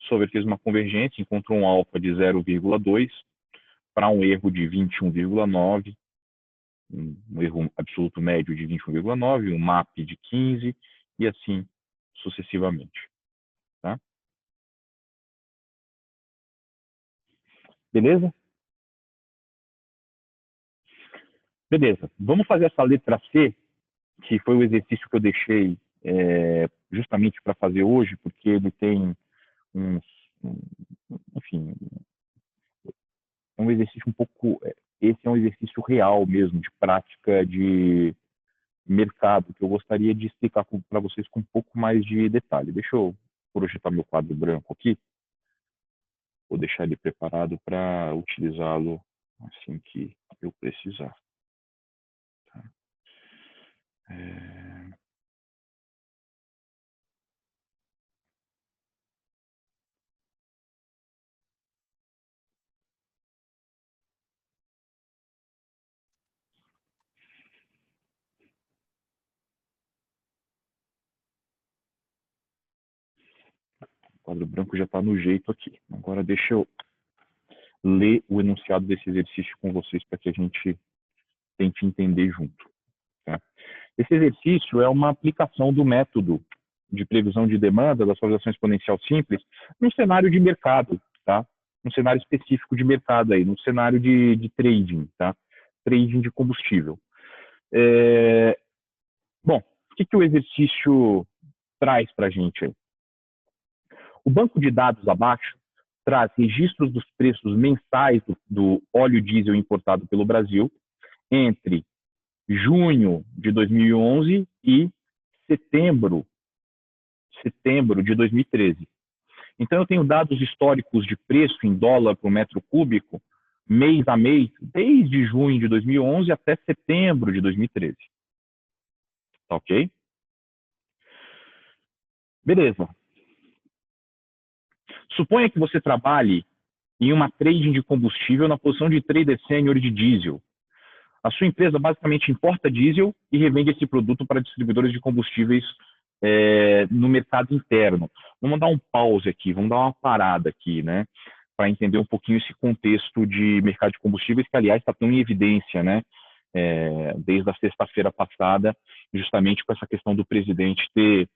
Solver fez uma convergência, encontrou um alfa de 0,2 para um erro de 21,9, um erro absoluto médio de 21,9, um MAP de 15 e assim sucessivamente. Tá? Beleza? Beleza. Vamos fazer essa letra C, que foi o exercício que eu deixei justamente para fazer hoje, porque ele tem enfim, é um exercício um pouco, esse é um exercício real mesmo, de prática de mercado, que eu gostaria de explicar para vocês com um pouco mais de detalhe. Deixa eu projetar meu quadro branco aqui, vou deixar ele preparado para utilizá-lo assim que eu precisar. Tá? O quadro branco já está no jeito aqui. Agora deixa eu ler o enunciado desse exercício com vocês para que a gente tente entender junto. Tá? Esse exercício é uma aplicação do método de previsão de demanda da atualização exponencial simples num cenário de mercado, tá? Num cenário específico de mercado aí, num cenário de trading, tá? Trading de combustível. Bom, o que o exercício traz para a gente aí? O banco de dados abaixo traz registros dos preços mensais do óleo diesel importado pelo Brasil entre junho de 2011 e setembro de 2013. Então, eu tenho dados históricos de preço em dólar por metro cúbico, mês a mês, desde junho de 2011 até setembro de 2013. Tá ok? Beleza. Suponha que você trabalhe em uma trading de combustível na posição de trader sênior de diesel. A sua empresa basicamente importa diesel e revende esse produto para distribuidores de combustíveis no mercado interno. Vamos dar um pause aqui, vamos dar uma parada aqui, né? Para entender um pouquinho esse contexto de mercado de combustíveis, que, aliás, está tão em evidência, né? Desde a sexta-feira passada, justamente com essa questão do presidente ter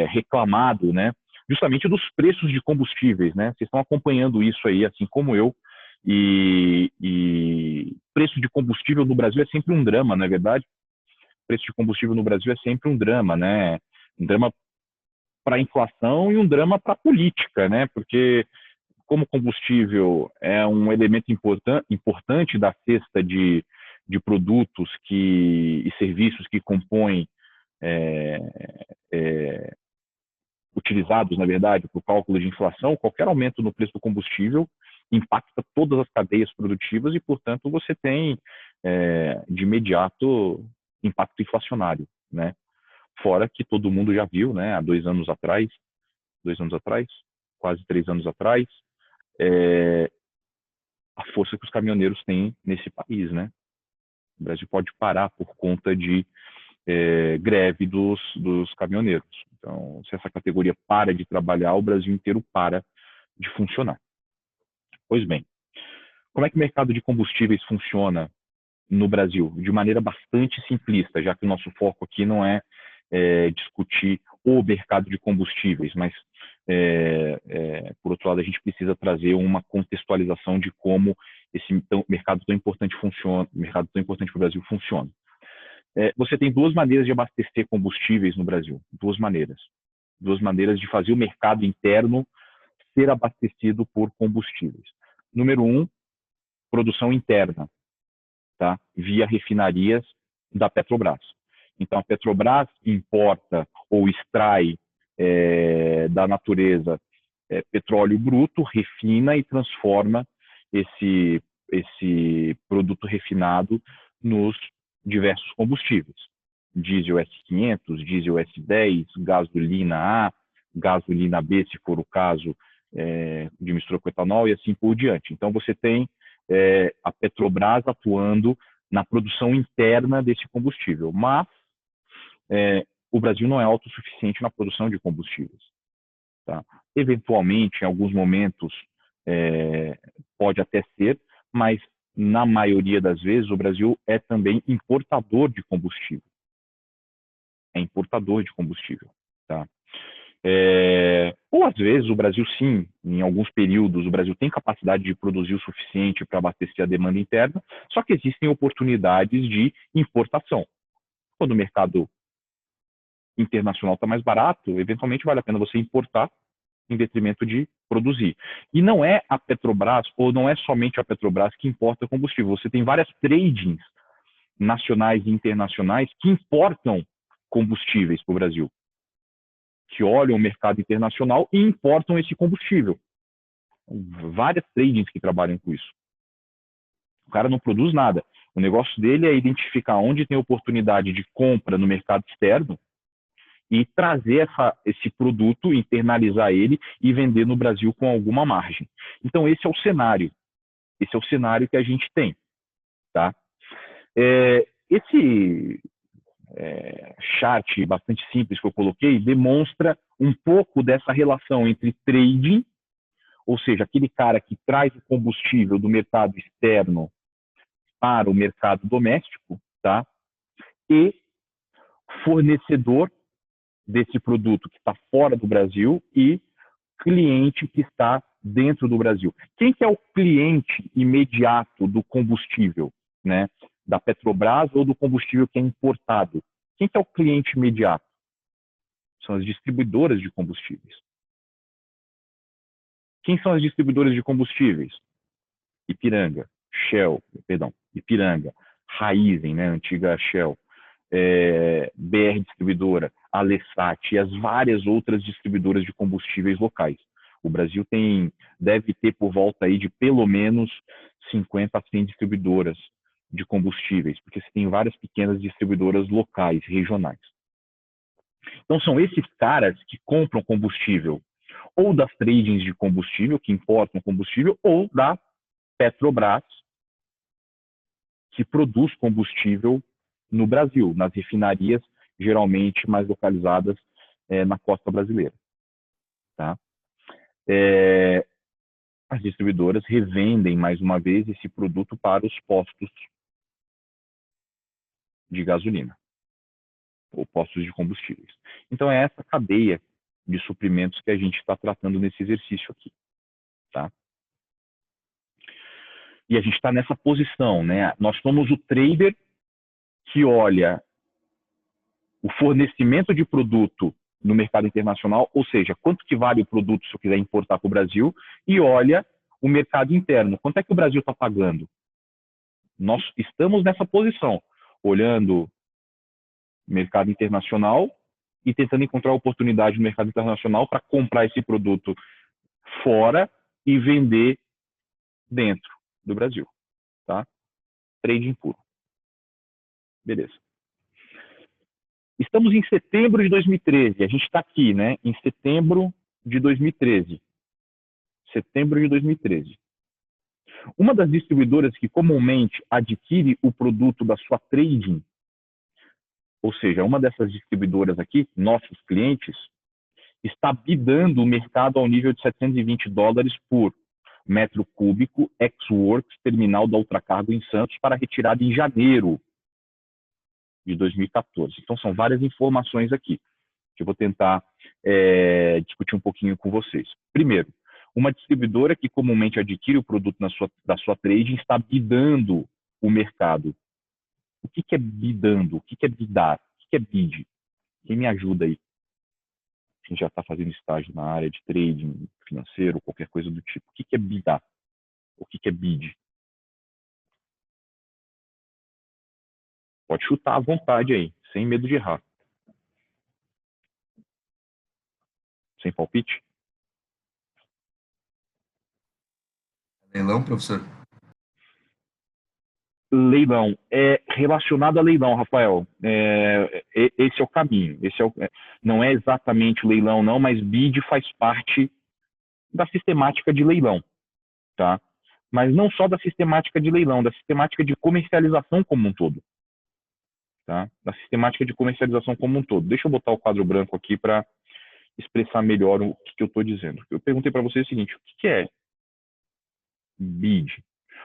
reclamado, né? Justamente dos preços de combustíveis, né? Vocês estão acompanhando isso aí, assim como eu, e preço de combustível no Brasil é sempre um drama, não é verdade? Preço de combustível no Brasil é sempre um drama, né? Um drama para a inflação e um drama para a política, né? Porque como combustível é um elemento importante da cesta de produtos e serviços que compõem utilizados, na verdade, para o cálculo de inflação, qualquer aumento no preço do combustível impacta todas as cadeias produtivas e, portanto, você tem, de imediato, impacto inflacionário, né? Fora que todo mundo já viu, né, há 2 anos atrás, quase 3 anos atrás, a força que os caminhoneiros têm nesse país, né? O Brasil pode parar por conta de greve dos caminhoneiros. Então, se essa categoria para de trabalhar, o Brasil inteiro para de funcionar. Pois bem, como é que o mercado de combustíveis funciona no Brasil? De maneira bastante simplista, já que o nosso foco aqui não é discutir o mercado de combustíveis, mas, por outro lado, a gente precisa trazer uma contextualização de como esse mercado tão importante funciona, mercado tão importante para o Brasil funciona. Você tem duas maneiras de abastecer combustíveis no Brasil, duas maneiras de fazer o mercado interno ser abastecido por combustíveis. Número 1, produção interna, tá? Via refinarias da Petrobras. Então, a Petrobras importa ou extrai da natureza petróleo bruto, refina e transforma esse produto refinado nos diversos combustíveis. Diesel S500, diesel S10, gasolina A, gasolina B, se for o caso, de mistura com etanol e assim por diante. Então, você tem a Petrobras atuando na produção interna desse combustível, mas o Brasil não é autossuficiente na produção de combustíveis. Tá? Eventualmente, em alguns momentos, pode até ser, mas na maioria das vezes o Brasil é também importador de combustível. Tá? Ou às vezes o Brasil sim, em alguns períodos, o Brasil tem capacidade de produzir o suficiente para abastecer a demanda interna, só que existem oportunidades de importação. Quando o mercado internacional está mais barato, eventualmente vale a pena você importar em detrimento de produzir. E não é a Petrobras, ou não é somente a Petrobras que importa combustível. Você tem várias tradings nacionais e internacionais que importam combustíveis para o Brasil, que olham o mercado internacional e importam esse combustível. Várias tradings que trabalham com isso. O cara não produz nada. O negócio dele é identificar onde tem oportunidade de compra no mercado externo e trazer esse produto, internalizar ele e vender no Brasil com alguma margem. Então, esse é o cenário. Esse é o cenário que a gente tem. Tá? Esse chart bastante simples que eu coloquei demonstra um pouco dessa relação entre trading, ou seja, aquele cara que traz o combustível do mercado externo para o mercado doméstico, tá? E fornecedor desse produto que está fora do Brasil e cliente que está dentro do Brasil. Quem que é o cliente imediato do combustível, né? Da Petrobras ou do combustível que é importado? Quem que é o cliente imediato? São as distribuidoras de combustíveis. Quem são as distribuidoras de combustíveis? Ipiranga, Raízen, né? Antiga Shell, BR Distribuidora, Alessat e as várias outras distribuidoras de combustíveis locais. O Brasil deve ter por volta aí de pelo menos 50 a 100 distribuidoras de combustíveis, porque você tem várias pequenas distribuidoras locais, regionais. Então, são esses caras que compram combustível ou das tradings de combustível, que importam combustível, ou da Petrobras, que produz combustível no Brasil, nas refinarias, geralmente mais localizadas na costa brasileira. Tá? As distribuidoras revendem, mais uma vez, esse produto para os postos de gasolina, ou postos de combustíveis. Então, é essa cadeia de suprimentos que a gente está tratando nesse exercício aqui. Tá? E a gente está nessa posição, né? Nós somos o trader que olha o fornecimento de produto no mercado internacional, ou seja, quanto que vale o produto se eu quiser importar para o Brasil, e olha o mercado interno. Quanto é que o Brasil está pagando? Nós estamos nessa posição, olhando o mercado internacional e tentando encontrar oportunidade no mercado internacional para comprar esse produto fora e vender dentro do Brasil, tá? Trading puro. Beleza. Estamos em setembro de 2013. A gente está aqui, né? Em setembro de 2013. Setembro de 2013. Uma das distribuidoras que comumente adquire o produto da sua trading, ou seja, uma dessas distribuidoras aqui, nossos clientes, está bidando o mercado ao nível de $720 por metro cúbico ex-works terminal da Ultracargo em Santos para retirada em janeiro de 2014. Então, são várias informações aqui que eu vou tentar discutir um pouquinho com vocês. Primeiro, uma distribuidora que comumente adquire o produto da sua trading está bidando o mercado. O que é bidando? O que é bidar? O que é bid? Quem me ajuda aí? Quem já está fazendo estágio na área de trading financeiro, qualquer coisa do tipo. O que é bidar? O que é bid? Pode chutar à vontade aí, sem medo de errar. Sem palpite? Leilão, professor? Leilão. É relacionado a leilão, Rafael. Esse é o caminho. Não é exatamente leilão, não, mas bid faz parte da sistemática de leilão, tá? Mas não só da sistemática de leilão, da sistemática de comercialização como um todo. Tá? Da sistemática de comercialização como um todo. Deixa eu botar o quadro branco aqui para expressar melhor o que eu estou dizendo. Eu perguntei para vocês o seguinte, o que é bid?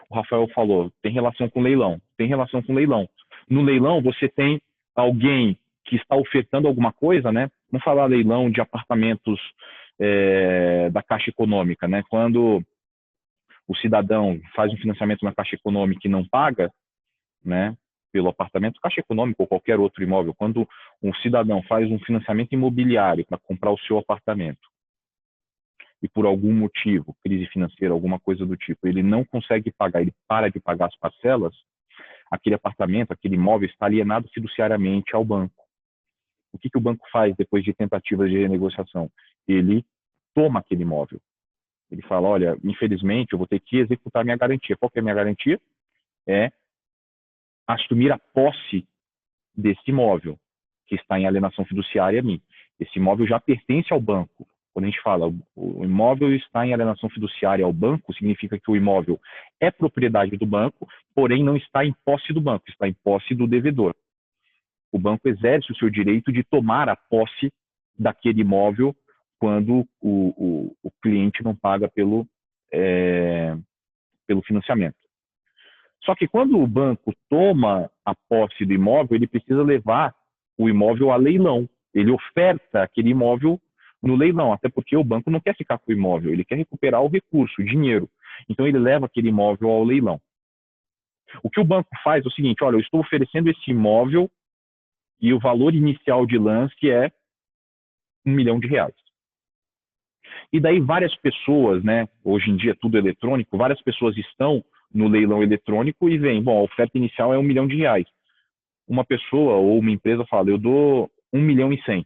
O Rafael falou, tem relação com leilão. Tem relação com leilão. No leilão, você tem alguém que está ofertando alguma coisa, né? Vamos falar leilão de apartamentos da Caixa Econômica, né? Quando o cidadão faz um financiamento na Caixa Econômica e não paga, né? Pelo apartamento, Caixa Econômica ou qualquer outro imóvel, quando um cidadão faz um financiamento imobiliário para comprar o seu apartamento e por algum motivo, crise financeira, alguma coisa do tipo, ele não consegue pagar, ele para de pagar as parcelas, aquele apartamento, aquele imóvel está alienado fiduciariamente ao banco. O que o banco faz depois de tentativas de renegociação? Ele toma aquele imóvel. Ele fala, olha, infelizmente eu vou ter que executar minha garantia. Qual que é a minha garantia? É assumir a posse desse imóvel, que está em alienação fiduciária a mim. Esse imóvel já pertence ao banco. Quando a gente fala o imóvel está em alienação fiduciária ao banco, significa que o imóvel é propriedade do banco, porém não está em posse do banco, está em posse do devedor. O banco exerce o seu direito de tomar a posse daquele imóvel quando o cliente não paga pelo financiamento. Só que quando o banco toma a posse do imóvel, ele precisa levar o imóvel a leilão. Ele oferta aquele imóvel no leilão, até porque o banco não quer ficar com o imóvel, ele quer recuperar o recurso, o dinheiro. Então ele leva aquele imóvel ao leilão. O que o banco faz é o seguinte, olha, eu estou oferecendo esse imóvel e o valor inicial de lance é R$1 milhão. E daí várias pessoas, né, hoje em dia é tudo eletrônico, várias pessoas estão no leilão eletrônico e vem, bom, a oferta inicial é R$1 milhão. Uma pessoa ou uma empresa fala, eu dou 1.100.000.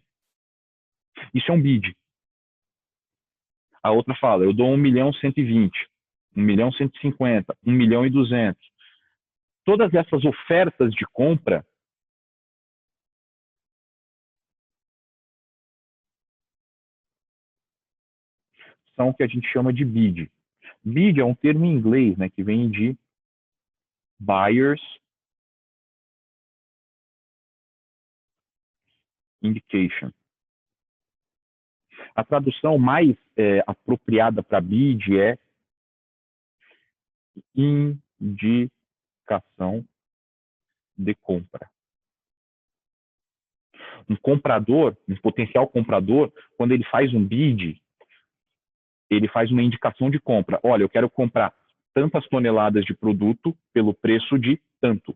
Isso é um bid. A outra fala, eu dou 1.120.000, 1.150.000, 1.200.000. Todas essas ofertas de compra são o que a gente chama de bid. Bid é um termo em inglês, né, que vem de Buyer's Indication. A tradução mais apropriada para bid é indicação de compra. Um comprador, um potencial comprador, quando ele faz um bid, ele faz uma indicação de compra. Olha, eu quero comprar tantas toneladas de produto pelo preço de tanto.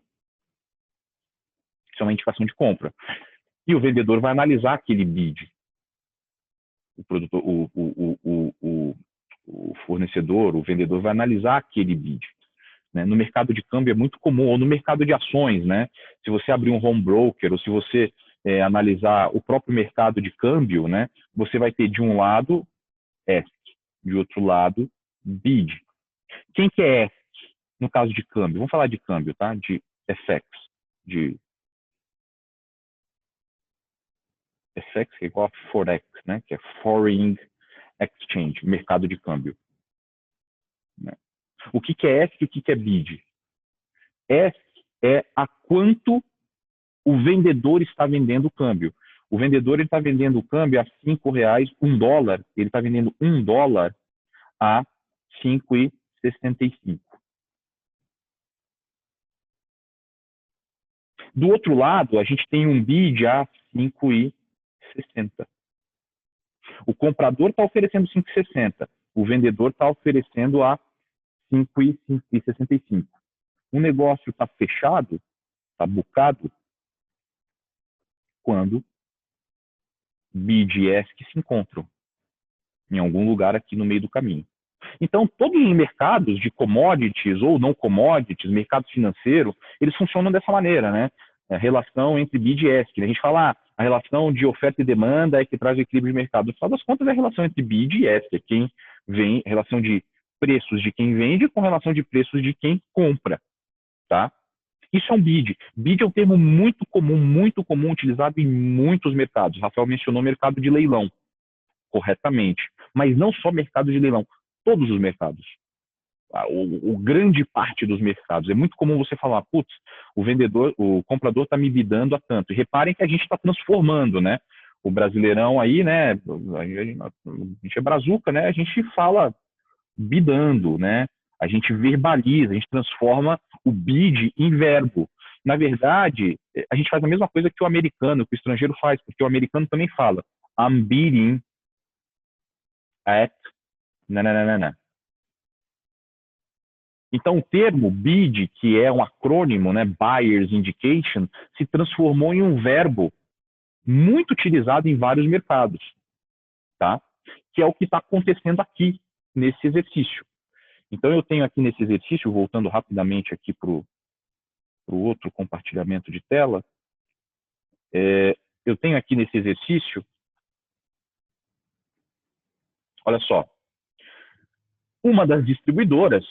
Isso é uma indicação de compra. E o vendedor vai analisar aquele bid. O fornecedor, o vendedor vai analisar aquele bid. Né? No mercado de câmbio é muito comum, ou no mercado de ações, né? Se você abrir um home broker, ou se você analisar o próprio mercado de câmbio, né, você vai ter de um lado ESC, de outro lado BID. Quem que é ESC no caso de câmbio? Vamos falar de câmbio, tá? De FX, FX é igual a Forex, né, que é Foreign Exchange, mercado de câmbio. Né? O que que é ESC e o que que é BID? ESC é a quanto o vendedor está vendendo o câmbio. O vendedor está vendendo o câmbio a R$5, $1. Ele está vendendo $1 a 5,65. Do outro lado, a gente tem um bid a 5,60. O comprador está oferecendo 5,60. O vendedor está oferecendo a 5,65. O negócio está fechado, está bucado, quando bid e ESC se encontram em algum lugar aqui no meio do caminho. Então, todos os mercados de commodities ou não commodities, mercado financeiro, eles funcionam dessa maneira, né? A relação entre bid e ESC. A gente fala, a relação de oferta e demanda é que traz o equilíbrio de mercado. No final das contas, é a relação entre bid e ESC, é quem vem, relação de preços de quem vende com relação de preços de quem compra, tá? Isso é um bid. Bid é um termo muito comum, utilizado em muitos mercados. Rafael mencionou o mercado de leilão, corretamente. Mas não só mercado de leilão, todos os mercados. O grande parte dos mercados. É muito comum você falar, putz, o comprador está me bidando a tanto. E reparem que a gente está transformando, né? O brasileirão aí, né? A gente é brazuca, né? A gente fala bidando, né? A gente verbaliza, a gente transforma o bid em verbo. Na verdade, a gente faz a mesma coisa que o americano, que o estrangeiro faz, porque o americano também fala I'm bidding at nananana. Então, o termo bid, que é um acrônimo, né, Buyer's Indication, se transformou em um verbo muito utilizado em vários mercados, tá? Que é o que está acontecendo aqui, nesse exercício. Então, eu tenho aqui nesse exercício, voltando rapidamente aqui para o outro compartilhamento de tela, eu tenho aqui nesse exercício, olha só, uma das distribuidoras,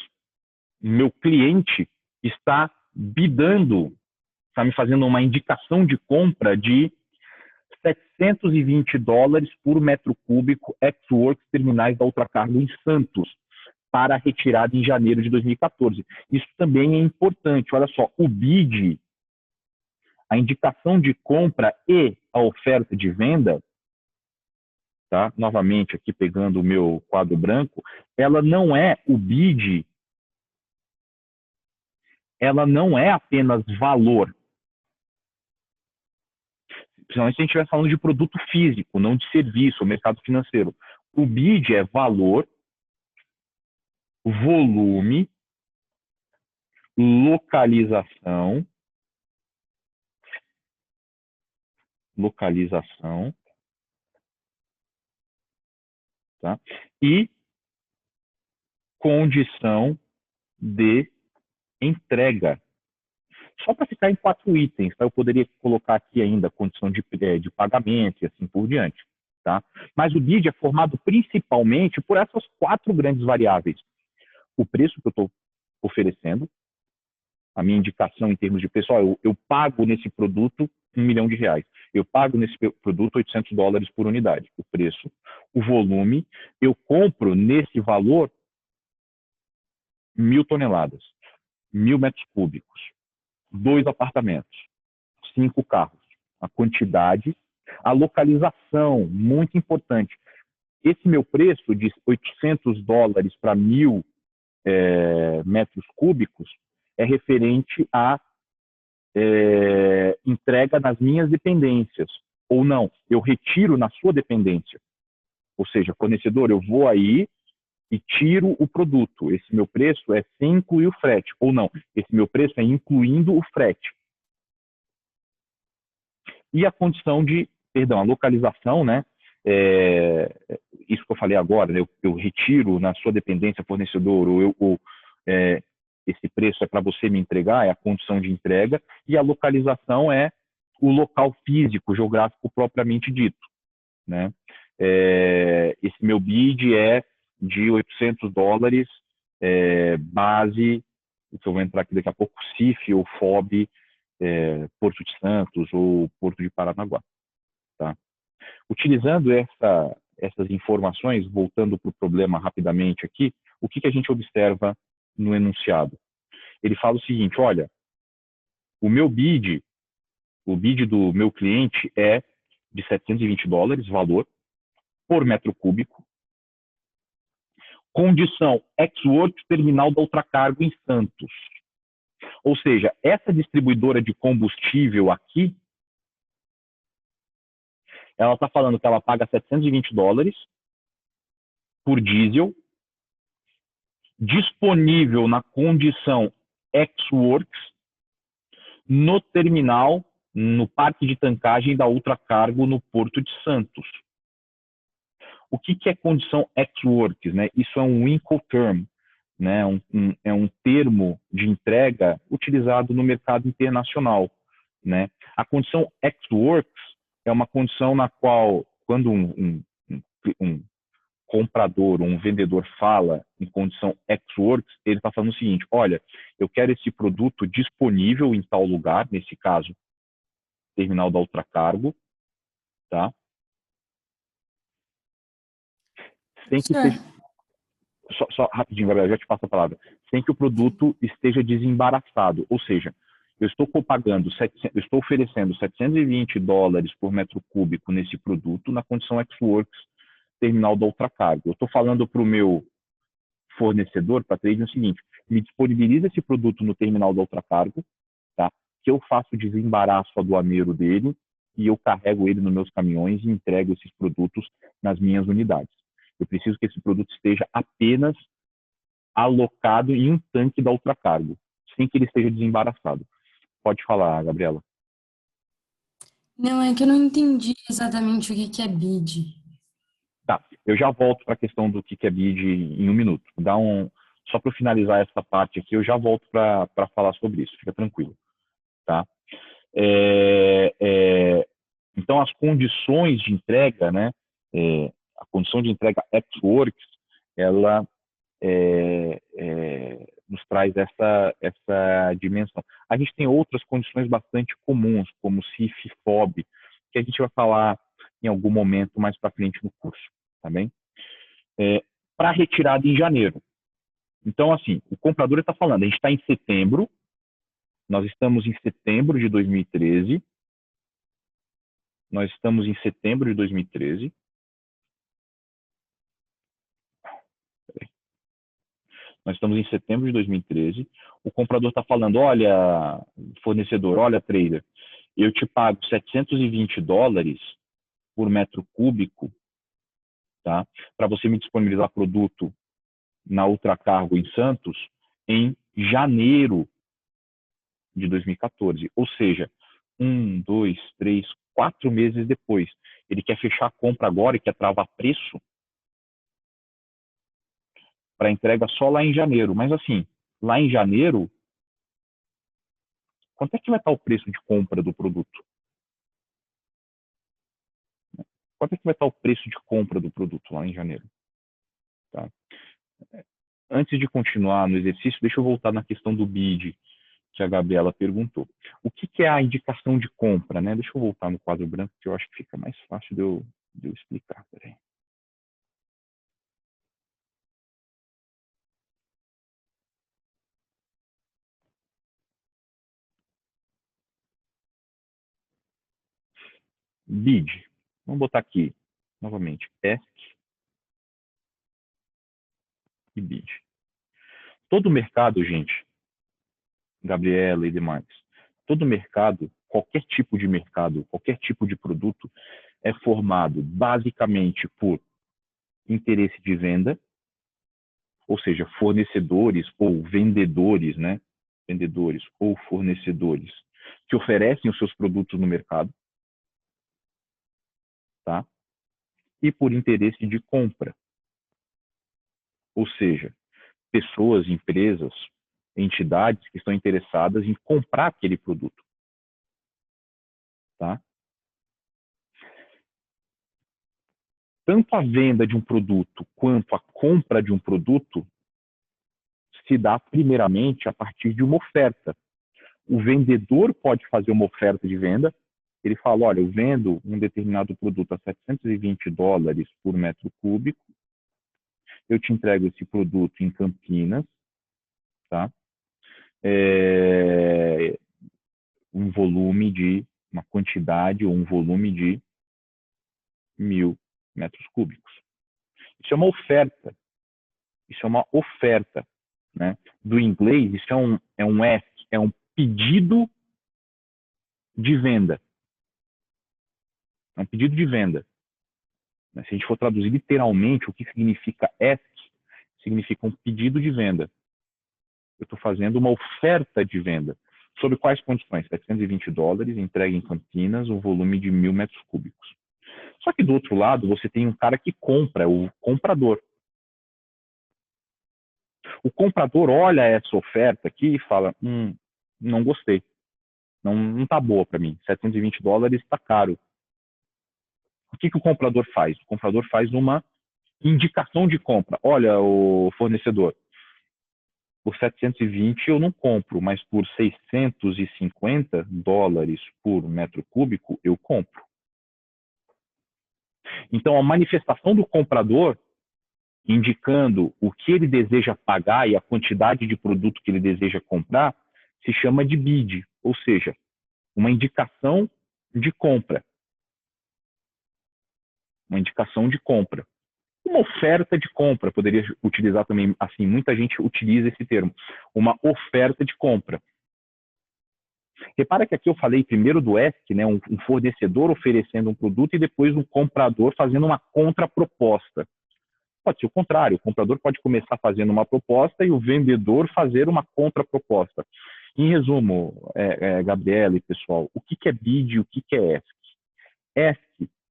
meu cliente, está bidando, está me fazendo uma indicação de compra de $720 por metro cúbico ex-works terminais da Ultracargo em Santos, para a retirada em janeiro de 2014. Isso também é importante. Olha só, o bid, a indicação de compra e a oferta de venda, tá? Novamente aqui pegando o meu quadro branco, ela não é o bid, ela não é apenas valor. Principalmente se a gente estiver falando de produto físico, não de serviço, mercado financeiro. O bid é valor, volume, localização, tá? E condição de entrega. Só para ficar em 4 itens, tá? Eu poderia colocar aqui ainda a condição de pagamento e assim por diante. Tá? Mas o bid é formado principalmente por essas 4 grandes variáveis. O preço que eu estou oferecendo, a minha indicação em termos de preço, eu pago nesse produto R$1 milhão. Eu pago nesse produto $800 por unidade. O preço, o volume, eu compro nesse valor 1.000 toneladas, 1.000 metros cúbicos, 2 apartamentos, 5 carros. A quantidade, a localização, muito importante. Esse meu preço de $800 para 1.000 metros cúbicos é referente à entrega nas minhas dependências. Ou não, eu retiro na sua dependência. Ou seja, fornecedor, eu vou aí e tiro o produto. Esse meu preço é sem incluir o frete. Ou não, esse meu preço é incluindo o frete. E a condição de, perdão, a localização, né? Isso que eu falei agora, né? Eu retiro na sua dependência fornecedor, ou esse preço é para você me entregar, é a condição de entrega, e a localização é o local físico, geográfico propriamente dito, né? Esse meu bid é de $800, base, que eu vou entrar aqui daqui a pouco, CIF ou FOB, Porto de Santos ou Porto de Paranaguá. Tá? Utilizando essas informações, voltando para o problema rapidamente aqui, o que a gente observa no enunciado? Ele fala o seguinte, olha, o bid do meu cliente é de $720, valor, por metro cúbico, condição ex-works terminal da Ultracargo em Santos. Ou seja, essa distribuidora de combustível aqui, ela está falando que ela paga $720 por diesel, disponível na condição ex-works, no terminal, no parque de tancagem da Ultracargo no Porto de Santos. O que é condição ex-works, né? Isso é um Incoterm, né? É um termo de entrega utilizado no mercado internacional, né? A condição ex-works é uma condição na qual, quando um comprador ou um vendedor fala em condição ex-works, ele está falando o seguinte, olha, eu quero esse produto disponível em tal lugar, nesse caso, terminal da Ultracargo, tá? Sem que seja... Só rapidinho, Gabriel, já te passo a palavra. Sem que o produto esteja desembaraçado, ou seja, eu estou oferecendo $720 por metro cúbico nesse produto na condição ex-works terminal da Ultracargo. Eu estou falando para o meu fornecedor, para trade, o seguinte, me disponibiliza esse produto no terminal da Ultracargo, tá? Que eu faço o desembaraço aduaneiro dele e eu carrego ele nos meus caminhões e entrego esses produtos nas minhas unidades. Eu preciso que esse produto esteja apenas alocado em um tanque da Ultracargo, sem que ele esteja desembaraçado. Pode falar, Gabriela. Não, é que eu não entendi exatamente o que é bid. Tá, eu já volto para a questão do que é bid em um minuto. Só para finalizar essa parte aqui, eu já volto para falar sobre isso, fica tranquilo. Tá? Então, as condições de entrega, né? A condição de entrega ex-works, ela nos traz essa dimensão. A gente tem outras condições bastante comuns, como CIF e FOB, que a gente vai falar em algum momento mais para frente no curso, tá bem? Para retirada em janeiro. Então, assim, o comprador está falando, a gente está em setembro, nós estamos em setembro de 2013, nós estamos em setembro de 2013, nós estamos em setembro de 2013, o comprador está falando, olha, fornecedor, olha, trader, eu te pago $720 por metro cúbico, tá? Para você me disponibilizar produto na Ultracargo em Santos em janeiro de 2014. Ou seja, 1, 2, 3, 4 meses depois. Ele quer fechar a compra agora e quer travar preço para entrega só lá em janeiro. Mas assim, lá em janeiro, quanto é que vai estar o preço de compra do produto? Quanto é que vai estar o preço de compra do produto lá em janeiro? Tá? Antes de continuar no exercício, deixa eu voltar na questão do bid, que a Gabriela perguntou. O que é a indicação de compra, né? Deixa eu voltar no quadro branco, que eu acho que fica mais fácil de eu explicar. Peraí. Bid. Vamos botar aqui, novamente, ESC e bid. Todo mercado, gente, Gabriela e demais, todo mercado, qualquer tipo de mercado, qualquer tipo de produto, é formado basicamente por interesse de venda, ou seja, fornecedores ou vendedores, né? Vendedores ou fornecedores que oferecem os seus produtos no mercado, tá? E por interesse de compra, ou seja, pessoas, empresas, entidades que estão interessadas em comprar aquele produto, tá? Tanto a venda de um produto quanto a compra de um produto se dá primeiramente a partir de uma oferta. O vendedor pode fazer uma oferta de venda. Ele fala, olha, eu vendo um determinado produto a $720 por metro cúbico, eu te entrego esse produto em Campinas, tá? Um volume de, uma quantidade ou um volume de 1.000 metros cúbicos. Isso é uma oferta. Isso é uma oferta, né? Do inglês, isso é um ask, é um pedido de venda. É um pedido de venda. Se a gente for traduzir literalmente, o que significa ask, significa um pedido de venda. Eu estou fazendo uma oferta de venda. Sob quais condições? $720, entrega em Campinas, um volume de 1.000 metros cúbicos. Só que do outro lado, você tem um cara que compra, o comprador. O comprador olha essa oferta aqui e fala, não gostei. Não está boa para mim. $720 está caro. O que o comprador faz? O comprador faz uma indicação de compra. Olha, o fornecedor, por 720 eu não compro, mas por $650 por metro cúbico eu compro. Então, a manifestação do comprador, indicando o que ele deseja pagar e a quantidade de produto que ele deseja comprar, se chama de bid, ou seja, uma indicação de compra. Uma indicação de compra. Uma oferta de compra, poderia utilizar também assim, muita gente utiliza esse termo, uma oferta de compra. Repara que aqui eu falei primeiro do ask, né, um fornecedor oferecendo um produto e depois um comprador fazendo uma contraproposta. Pode ser o contrário, o comprador pode começar fazendo uma proposta e o vendedor fazer uma contraproposta. Em resumo, Gabriela e pessoal, o que é bid e o que é ask? Ask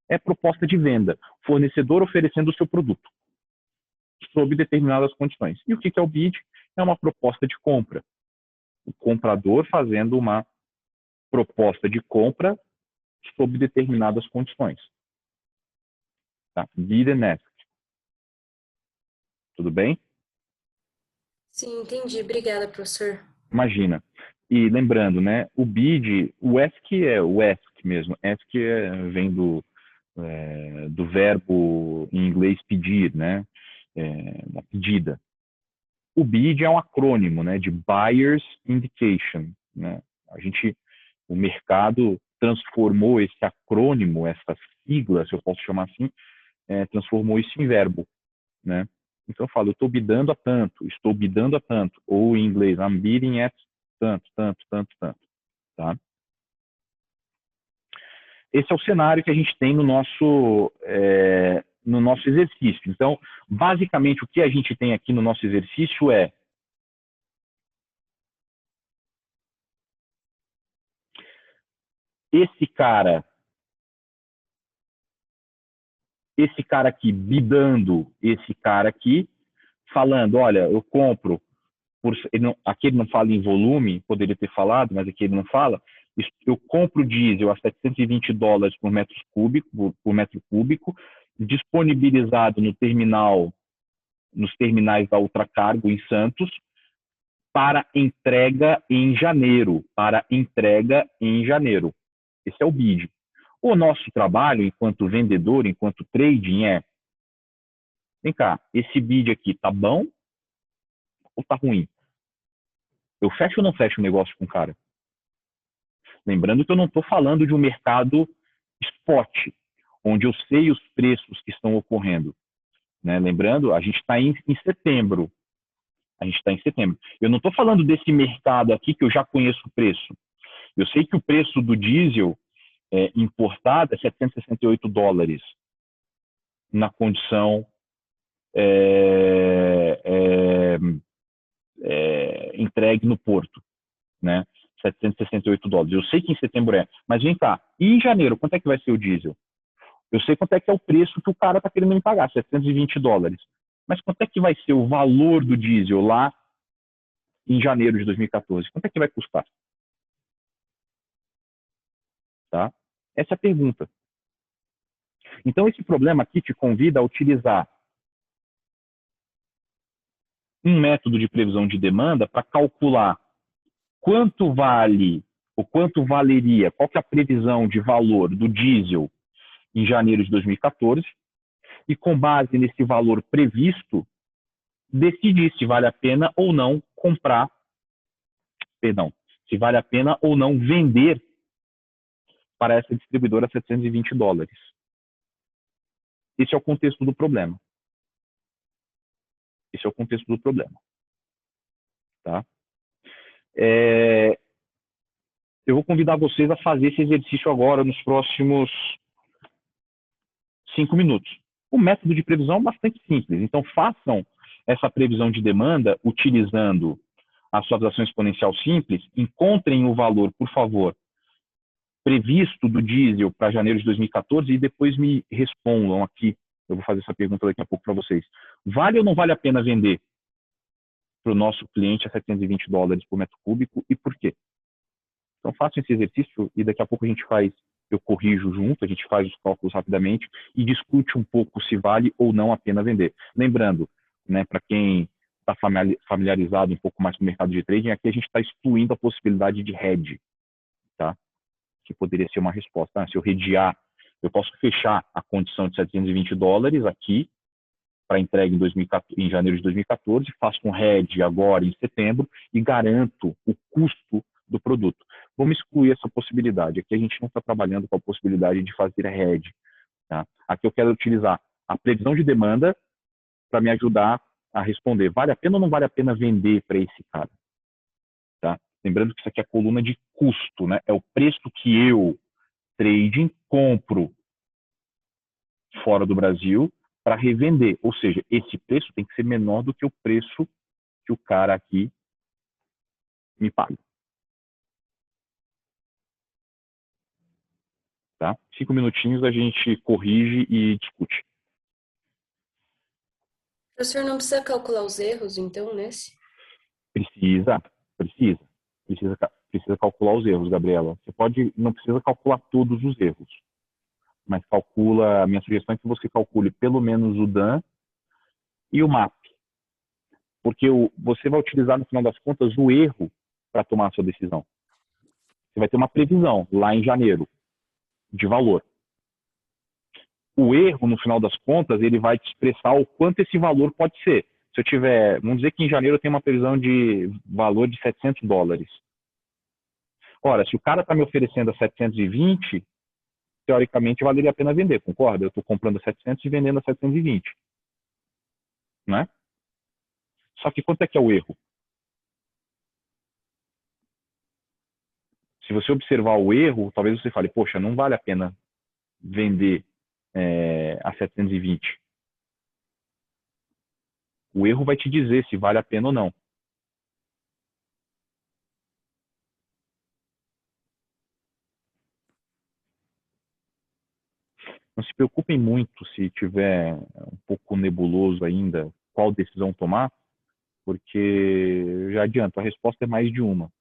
é proposta de venda, fornecedor oferecendo o seu produto, sob determinadas condições. E o que é o bid? É uma proposta de compra. O comprador fazendo uma proposta de compra sob determinadas condições. Tá? Bid and ask. Tudo bem? Sim, entendi. Obrigada, professor. Imagina. E lembrando, né, o bid, o ask é o ask mesmo. Ask vem do verbo em inglês pedir, né? Uma pedida. O bid é um acrônimo, né, de Buyer's Indication, né? O mercado transformou esse acrônimo, essa sigla, se eu posso chamar assim, transformou isso em verbo, né? Então eu falo, eu estou bidando a tanto, estou bidando a tanto, ou em inglês, I'm bidding at tanto, tanto, tanto, tanto, tá? Esse é o cenário que a gente tem no nosso exercício. Então, basicamente, o que a gente tem aqui no nosso exercício é esse cara aqui bidando esse cara aqui, falando, olha, eu compro, aqui ele não fala em volume, poderia ter falado, mas aqui ele não fala, eu compro diesel a $720 por metro cúbico, disponibilizado nos terminais da Ultracargo em Santos, para entrega em janeiro. Esse é o bid. O nosso trabalho, enquanto vendedor, enquanto trading, vem cá, esse bid aqui tá bom ou tá ruim? Eu fecho ou não fecho o negócio com o cara? Lembrando que eu não estou falando de um mercado spot, onde eu sei os preços que estão ocorrendo, né? Lembrando, a gente está em setembro. Eu não estou falando desse mercado aqui que eu já conheço o preço. Eu sei que o preço do diesel importado é $768 na condição entregue no porto, né? $768. Eu sei que em setembro mas vem cá, e em janeiro, quanto é que vai ser o diesel? Eu sei quanto é que é o preço que o cara está querendo me pagar, $720. Mas quanto é que vai ser o valor do diesel lá em janeiro de 2014? Quanto é que vai custar? Tá? Essa é a pergunta. Então, esse problema aqui te convida a utilizar um método de previsão de demanda para calcular quanto vale, ou quanto valeria, qual que é a previsão de valor do diesel em janeiro de 2014, e com base nesse valor previsto, decidir se vale a pena ou não comprar, perdão, se vale a pena ou não vender para essa distribuidora $720. Esse é o contexto do problema. Esse é o contexto do problema. Tá? Eu vou convidar vocês a fazer esse exercício agora, nos próximos 5 minutos. O método de previsão é bastante simples. Então, façam essa previsão de demanda utilizando a suavização exponencial simples. Encontrem o valor, por favor, previsto do diesel para janeiro de 2014 e depois me respondam aqui. Eu vou fazer essa pergunta daqui a pouco para vocês. Vale ou não vale a pena vender para o nosso cliente a $720 por metro cúbico e por quê? Então, façam esse exercício e daqui a pouco a gente faz, eu corrijo junto, a gente faz os cálculos rapidamente e discute um pouco se vale ou não a pena vender. Lembrando, né, para quem está familiarizado um pouco mais com o mercado de trading, aqui a gente está excluindo a possibilidade de hedge, tá? Que poderia ser uma resposta. Se eu hedgear, eu posso fechar a condição de $720 aqui para entrega em janeiro de 2014, faço um hedge agora em setembro e garanto o custo do produto. Vamos excluir essa possibilidade. Aqui a gente não está trabalhando com a possibilidade de fazer hedge. Tá? Aqui eu quero utilizar a previsão de demanda para me ajudar a responder. Vale a pena ou não vale a pena vender para esse cara? Tá? Lembrando que isso aqui é a coluna de custo, né? É o preço que eu, trading, compro fora do Brasil para revender. Ou seja, esse preço tem que ser menor do que o preço que o cara aqui me paga. Tá? 5 minutinhos a gente corrige e discute. O senhor não precisa calcular os erros, então, nesse? Precisa calcular os erros, Gabriela. Não precisa calcular todos os erros, mas calcula, a minha sugestão é que você calcule pelo menos o DAN e o MAP, porque você vai utilizar, no final das contas, o erro para tomar a sua decisão. Você vai ter uma previsão lá em janeiro de valor. O erro, no final das contas, ele vai te expressar o quanto esse valor pode ser. Se eu tiver, vamos dizer que em janeiro eu tenho uma previsão de valor de $700. Ora, se o cara está me oferecendo a 720, teoricamente valeria a pena vender, concorda? Eu estou comprando a 700 e vendendo a 720. Né? Só que quanto é que é o erro? Se você observar o erro, talvez você fale, poxa, não vale a pena vender a 720. O erro vai te dizer se vale a pena ou não. Não se preocupem muito se tiver um pouco nebuloso ainda qual decisão tomar, porque já adianto, a resposta é mais de uma.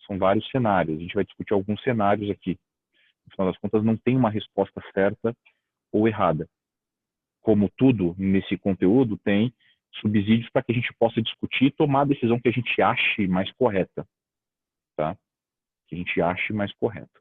São vários cenários. A gente vai discutir alguns cenários aqui. No final das contas, não tem uma resposta certa ou errada. Como tudo nesse conteúdo, tem subsídios para que a gente possa discutir e tomar a decisão que a gente ache mais correta. Tá? Que a gente ache mais correta.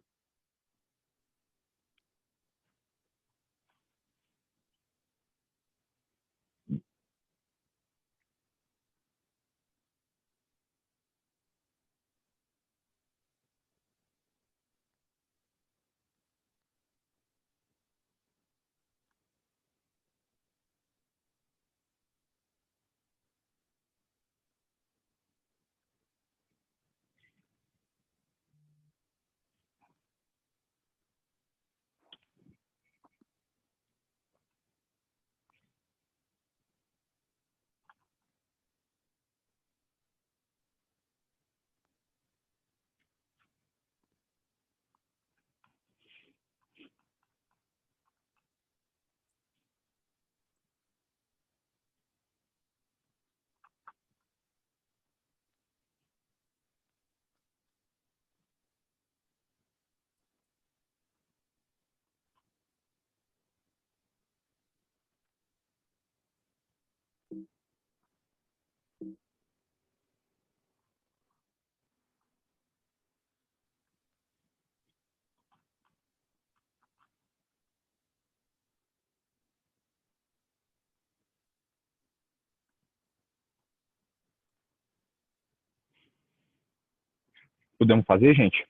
Podemos fazer, gente?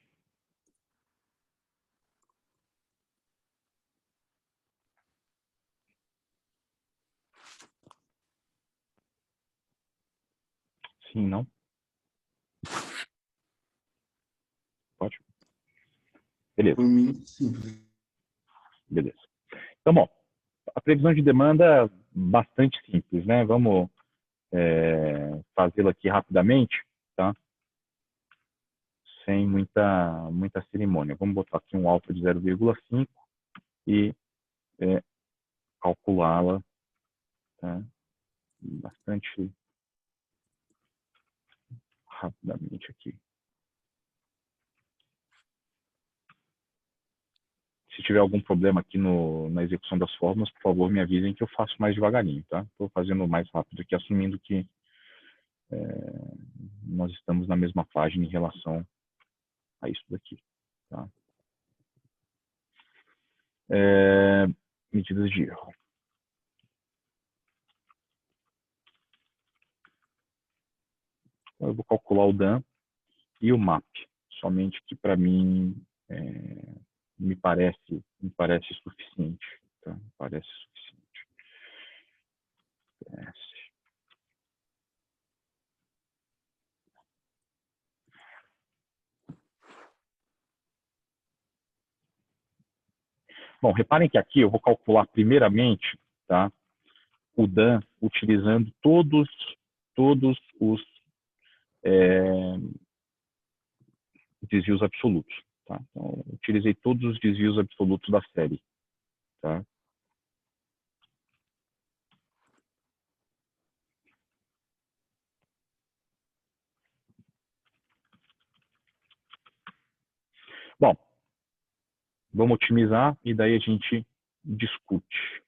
Sim, não? Pode? Beleza, Por mim, simples. beleza. Então, bom, a previsão de demanda é bastante simples, né? Vamos fazê-la aqui rapidamente, tá? Sem muita cerimônia. Vamos botar aqui um alfa de 0,5 e calculá-la, tá? Bastante rapidamente aqui. Se tiver algum problema aqui na execução das fórmulas, por favor, me avisem que eu faço mais devagarinho, tá? Estou fazendo mais rápido aqui, assumindo que nós estamos na mesma página em relação a isso daqui, tá? Medidas de erro. Então, eu vou calcular o DAN e o MAP, somente que para mim me parece suficiente, tá? Me parece suficiente. Bom, reparem que aqui eu vou calcular primeiramente, tá, o DAN utilizando todos os desvios absolutos. Tá? Então, utilizei todos os desvios absolutos da série. Tá? Bom, vamos otimizar e daí a gente discute.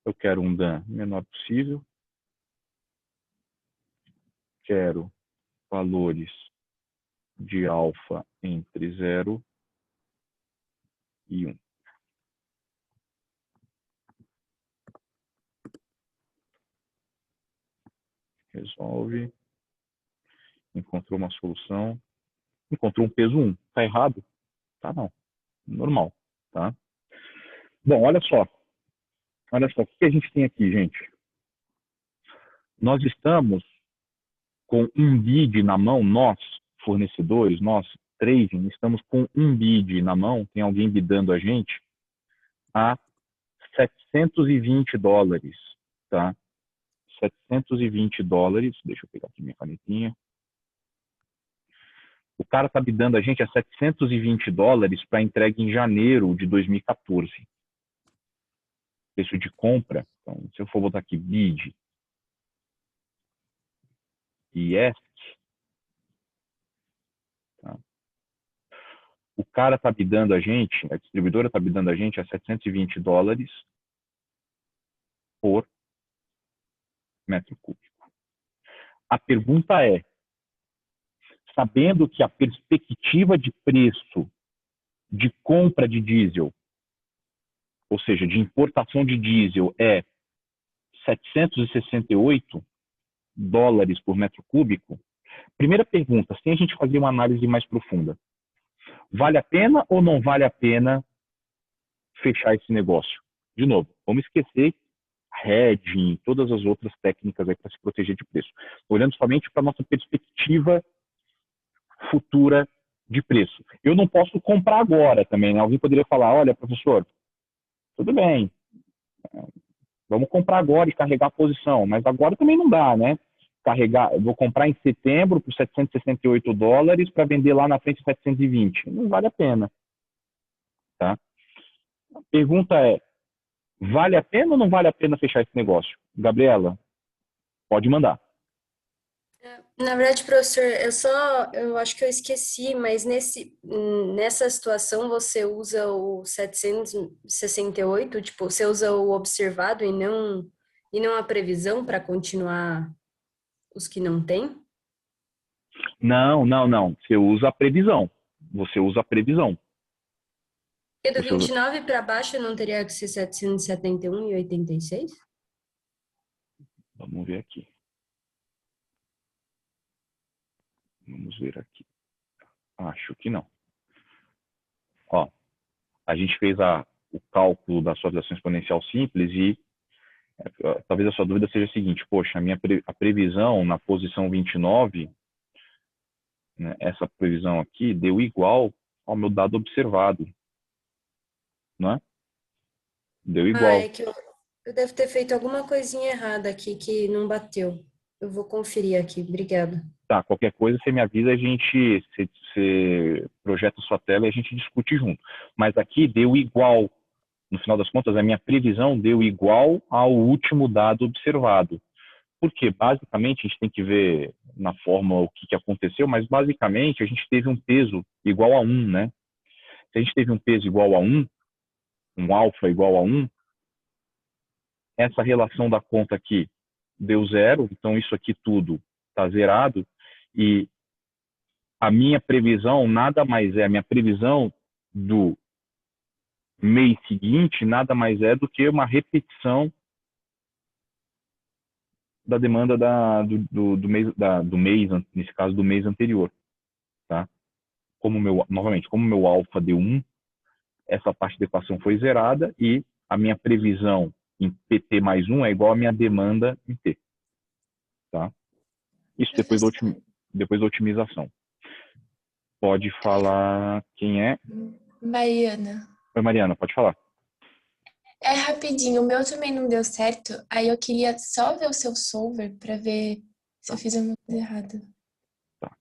Eu quero um DAN menor possível. Quero valores de alfa entre 0 e 1. Resolve. Encontrou uma solução. Encontrou um peso 1. Tá errado? Tá não. Normal. Tá? Bom, olha só. Olha só. O que a gente tem aqui, gente? Nós estamos com um bid na mão, nós, fornecedores, nós, trading, estamos com um bid na mão, tem alguém bidando a gente, a $720, tá? $720, deixa eu pegar aqui minha canetinha. O cara está bidando a gente a $720 para entrega em janeiro de 2014. Preço de compra, então, se eu for botar aqui bid e yes, tá? O cara está bidando a gente, a distribuidora está bidando a gente a $720 por metro cúbico. A pergunta é, sabendo que a perspectiva de preço de compra de diesel, ou seja, de importação de diesel, é $768 por metro cúbico, primeira pergunta, sem a gente fazer uma análise mais profunda, vale a pena ou não vale a pena fechar esse negócio? De novo, vamos esquecer hedging, todas as outras técnicas aí para se proteger de preço. Olhando somente para a nossa perspectiva futura de preço. Eu não posso comprar agora também, né? Alguém poderia falar, olha, professor, tudo bem, vamos comprar agora e carregar a posição, mas agora também não dá, né? Vou comprar em setembro por $768 para vender lá na frente 720. Não vale a pena. Tá? A pergunta é, vale a pena ou não vale a pena fechar esse negócio? Gabriela, pode mandar. Na verdade, professor, eu acho que eu esqueci, mas nessa situação você usa o 768, tipo, você usa o observado e não E não a previsão para continuar os que não têm? Não, não, não. Você usa a previsão. Você usa a previsão. Porque do Você usa... 29 para baixo não teria que ser 771,86? Vamos ver aqui. Vamos ver aqui. Acho que não. Ó, a gente fez o cálculo da suavização exponencial simples e talvez a sua dúvida seja a seguinte: poxa, a previsão na posição 29, né, essa previsão aqui deu igual ao meu dado observado, não é? Deu igual. É que eu devo ter feito alguma coisinha errada aqui que não bateu. Eu vou conferir aqui, obrigada. Tá, qualquer coisa você me avisa, você projeta sua tela e a gente discute junto. Mas aqui deu igual, no final das contas, a minha previsão deu igual ao último dado observado. Porque, basicamente, a gente tem que ver na fórmula o que aconteceu, mas, basicamente, a gente teve um peso igual a 1, né? Se a gente teve um peso igual a 1, um alfa igual a 1, essa relação da conta aqui deu 0, então isso aqui tudo está zerado, e a minha previsão nada mais é, a minha previsão do mês seguinte nada mais é do que uma repetição da demanda do mês, nesse caso do mês anterior, tá? Novamente, como meu alfa deu 1, essa parte da equação foi zerada e a minha previsão em PT mais 1 é igual à minha demanda em T, tá? Isso depois da otimização. Pode falar quem é? Mariana. Oi, Mariana, pode falar. É rapidinho, o meu também não deu certo. Aí eu queria só ver o seu solver para ver se eu fiz alguma coisa errada. Tá.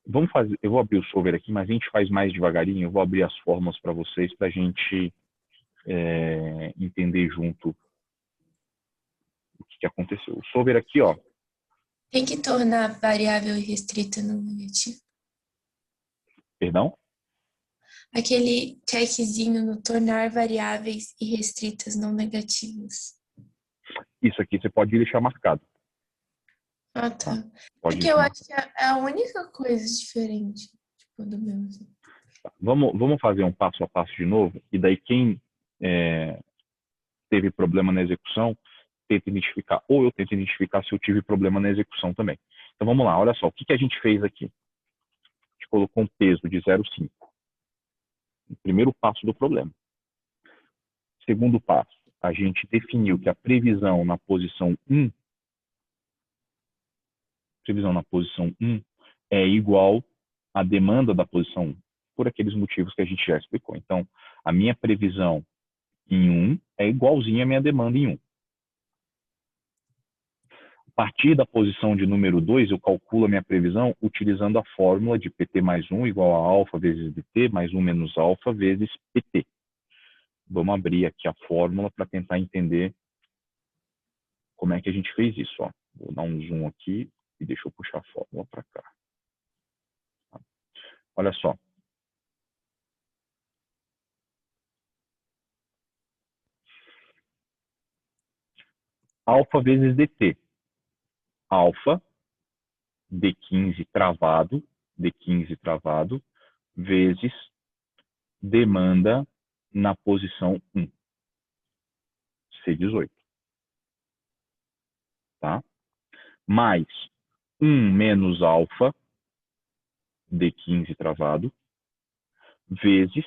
Vamos fazer, eu vou abrir o solver aqui, mas a gente faz mais devagarinho. Eu vou abrir as fórmulas para vocês, para a gente entender junto o que aconteceu. O solver aqui, ó. Tem que tornar variável restrita no negativo? Perdão? Aquele checkzinho no tornar variáveis irrestritas não negativas. Isso aqui você pode deixar marcado. Ah, tá. Pode Porque eu acho que é a única coisa diferente, tipo, do meu. Assim. Tá. Vamos fazer um passo a passo de novo, e daí quem teve problema na execução, tenta identificar, ou eu tento identificar se eu tive problema na execução também. Então vamos lá, olha só, o que a gente fez aqui? A gente colocou um peso de 0,5. O primeiro passo do problema. Segundo passo, a gente definiu que a previsão na posição 1 é igual à demanda da posição 1, por aqueles motivos que a gente já explicou. Então, a minha previsão em 1 é igualzinha à minha demanda em 1. A partir da posição de número 2, eu calculo a minha previsão utilizando a fórmula de PT mais 1 igual a alfa vezes BT mais 1 menos alfa vezes PT. Vamos abrir aqui a fórmula para tentar entender como é que a gente fez isso. Ó. Vou dar um zoom aqui e deixa eu puxar a fórmula para cá. Olha só. Alfa vezes DT. Alfa, D15 travado, vezes demanda na posição 1, C18. Tá? Mais 1 menos alfa, D15 travado, vezes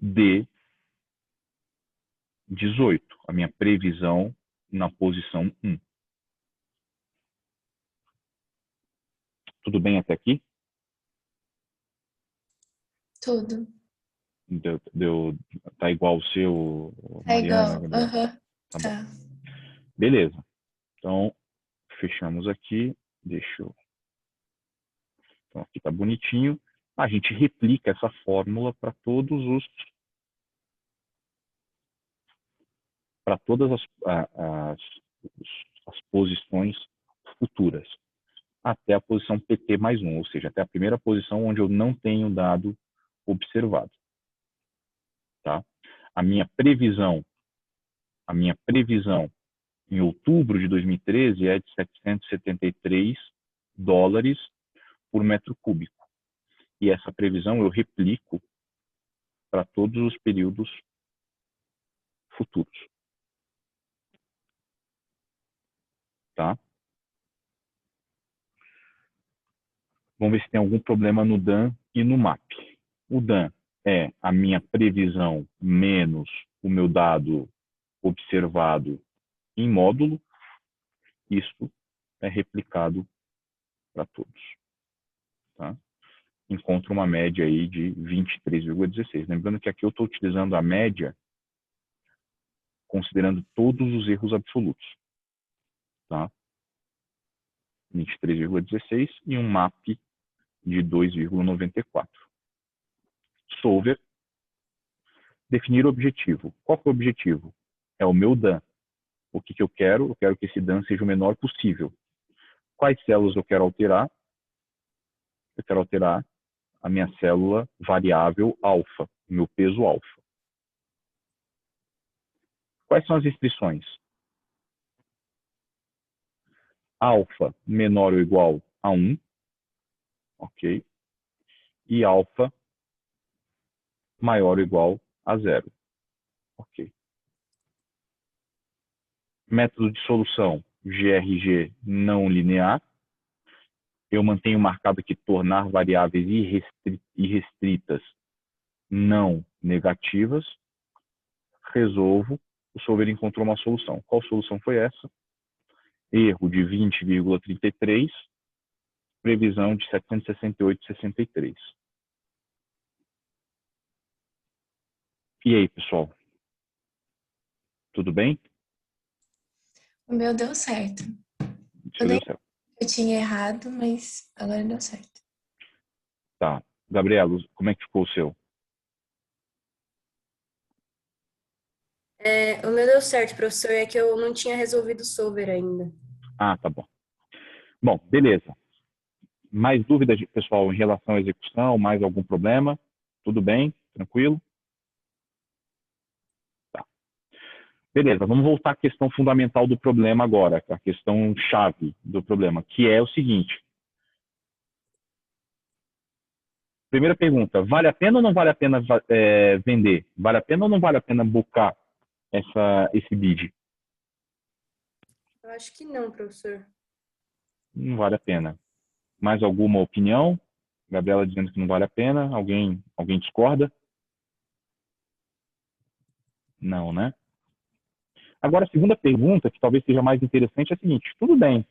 D18, a minha previsão na posição 1. Tudo bem até aqui? Tudo. Tá igual o seu, Tá Mariana? igual. Aham. Tá bom. Tá. Beleza. Então, fechamos aqui. Deixa eu... Então, aqui tá bonitinho. A gente replica essa fórmula para todas as posições futuras, até a posição PT mais 1, ou seja, até a primeira posição onde eu não tenho dado observado. Tá? A minha previsão a minha previsão em outubro de 2013 é de 773 dólares por metro cúbico. E essa previsão eu replico para todos os períodos futuros. Tá? Vamos ver se tem algum problema no DAN e no MAP. O DAN é a minha previsão menos o meu dado observado em módulo. Isso é replicado para todos. Tá? Encontro uma média aí de 23,16. Lembrando que aqui eu estou utilizando a média considerando todos os erros absolutos. Tá? 23,16 e um MAP de 2,94. Solver. Definir o objetivo. Qual que é o objetivo? É o meu DAN. O que eu quero? Eu quero que esse DAN seja o menor possível. Quais células eu quero alterar? Eu quero alterar a minha célula variável alfa, o meu peso alfa. Quais são as restrições? Alfa menor ou igual a 1, ok? E alfa maior ou igual a 0, ok? Método de solução, GRG não linear. Eu mantenho marcado aqui tornar variáveis irrestritas não negativas. Resolvo. O solver encontrou uma solução. Qual solução foi essa? Erro de 20,33, previsão de 768,63. E aí, pessoal? Tudo bem? O meu deu certo. Seu deu certo. Eu tinha errado, mas agora deu certo. Tá. Gabriela, como é que ficou o seu? O meu deu certo, professor, é que eu não tinha resolvido o solver ainda. Ah, tá bom. Bom, beleza. Mais dúvidas, pessoal, em relação à execução? Mais algum problema? Tudo bem? Tranquilo? Tá. Beleza, vamos voltar à questão fundamental do problema agora, a questão chave do problema, que é o seguinte. Primeira pergunta, vale a pena ou não vale a pena vender? Vale a pena ou não vale a pena buscar esse bid? Eu acho que não, professor. Não vale a pena. Mais alguma opinião? Gabriela dizendo que não vale a pena. Alguém discorda? Não, né? Agora, a segunda pergunta, que talvez seja mais interessante, é a seguinte. Tudo bem,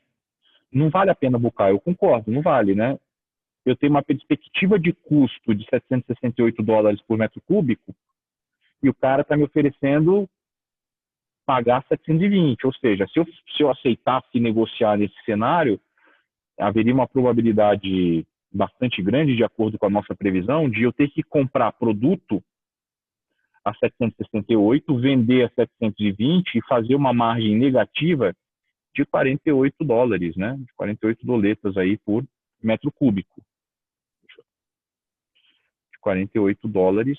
não vale a pena buscar. Eu concordo, não vale, né? Eu tenho uma perspectiva de custo de 768 dólares por metro cúbico e o cara está me oferecendo pagar 720. Ou seja, se eu aceitasse negociar nesse cenário, haveria uma probabilidade bastante grande, de acordo com a nossa previsão, de eu ter que comprar produto a 768, vender a 720 e fazer uma margem negativa de 48 dólares, né? De 48 doletas aí por metro cúbico. De 48 dólares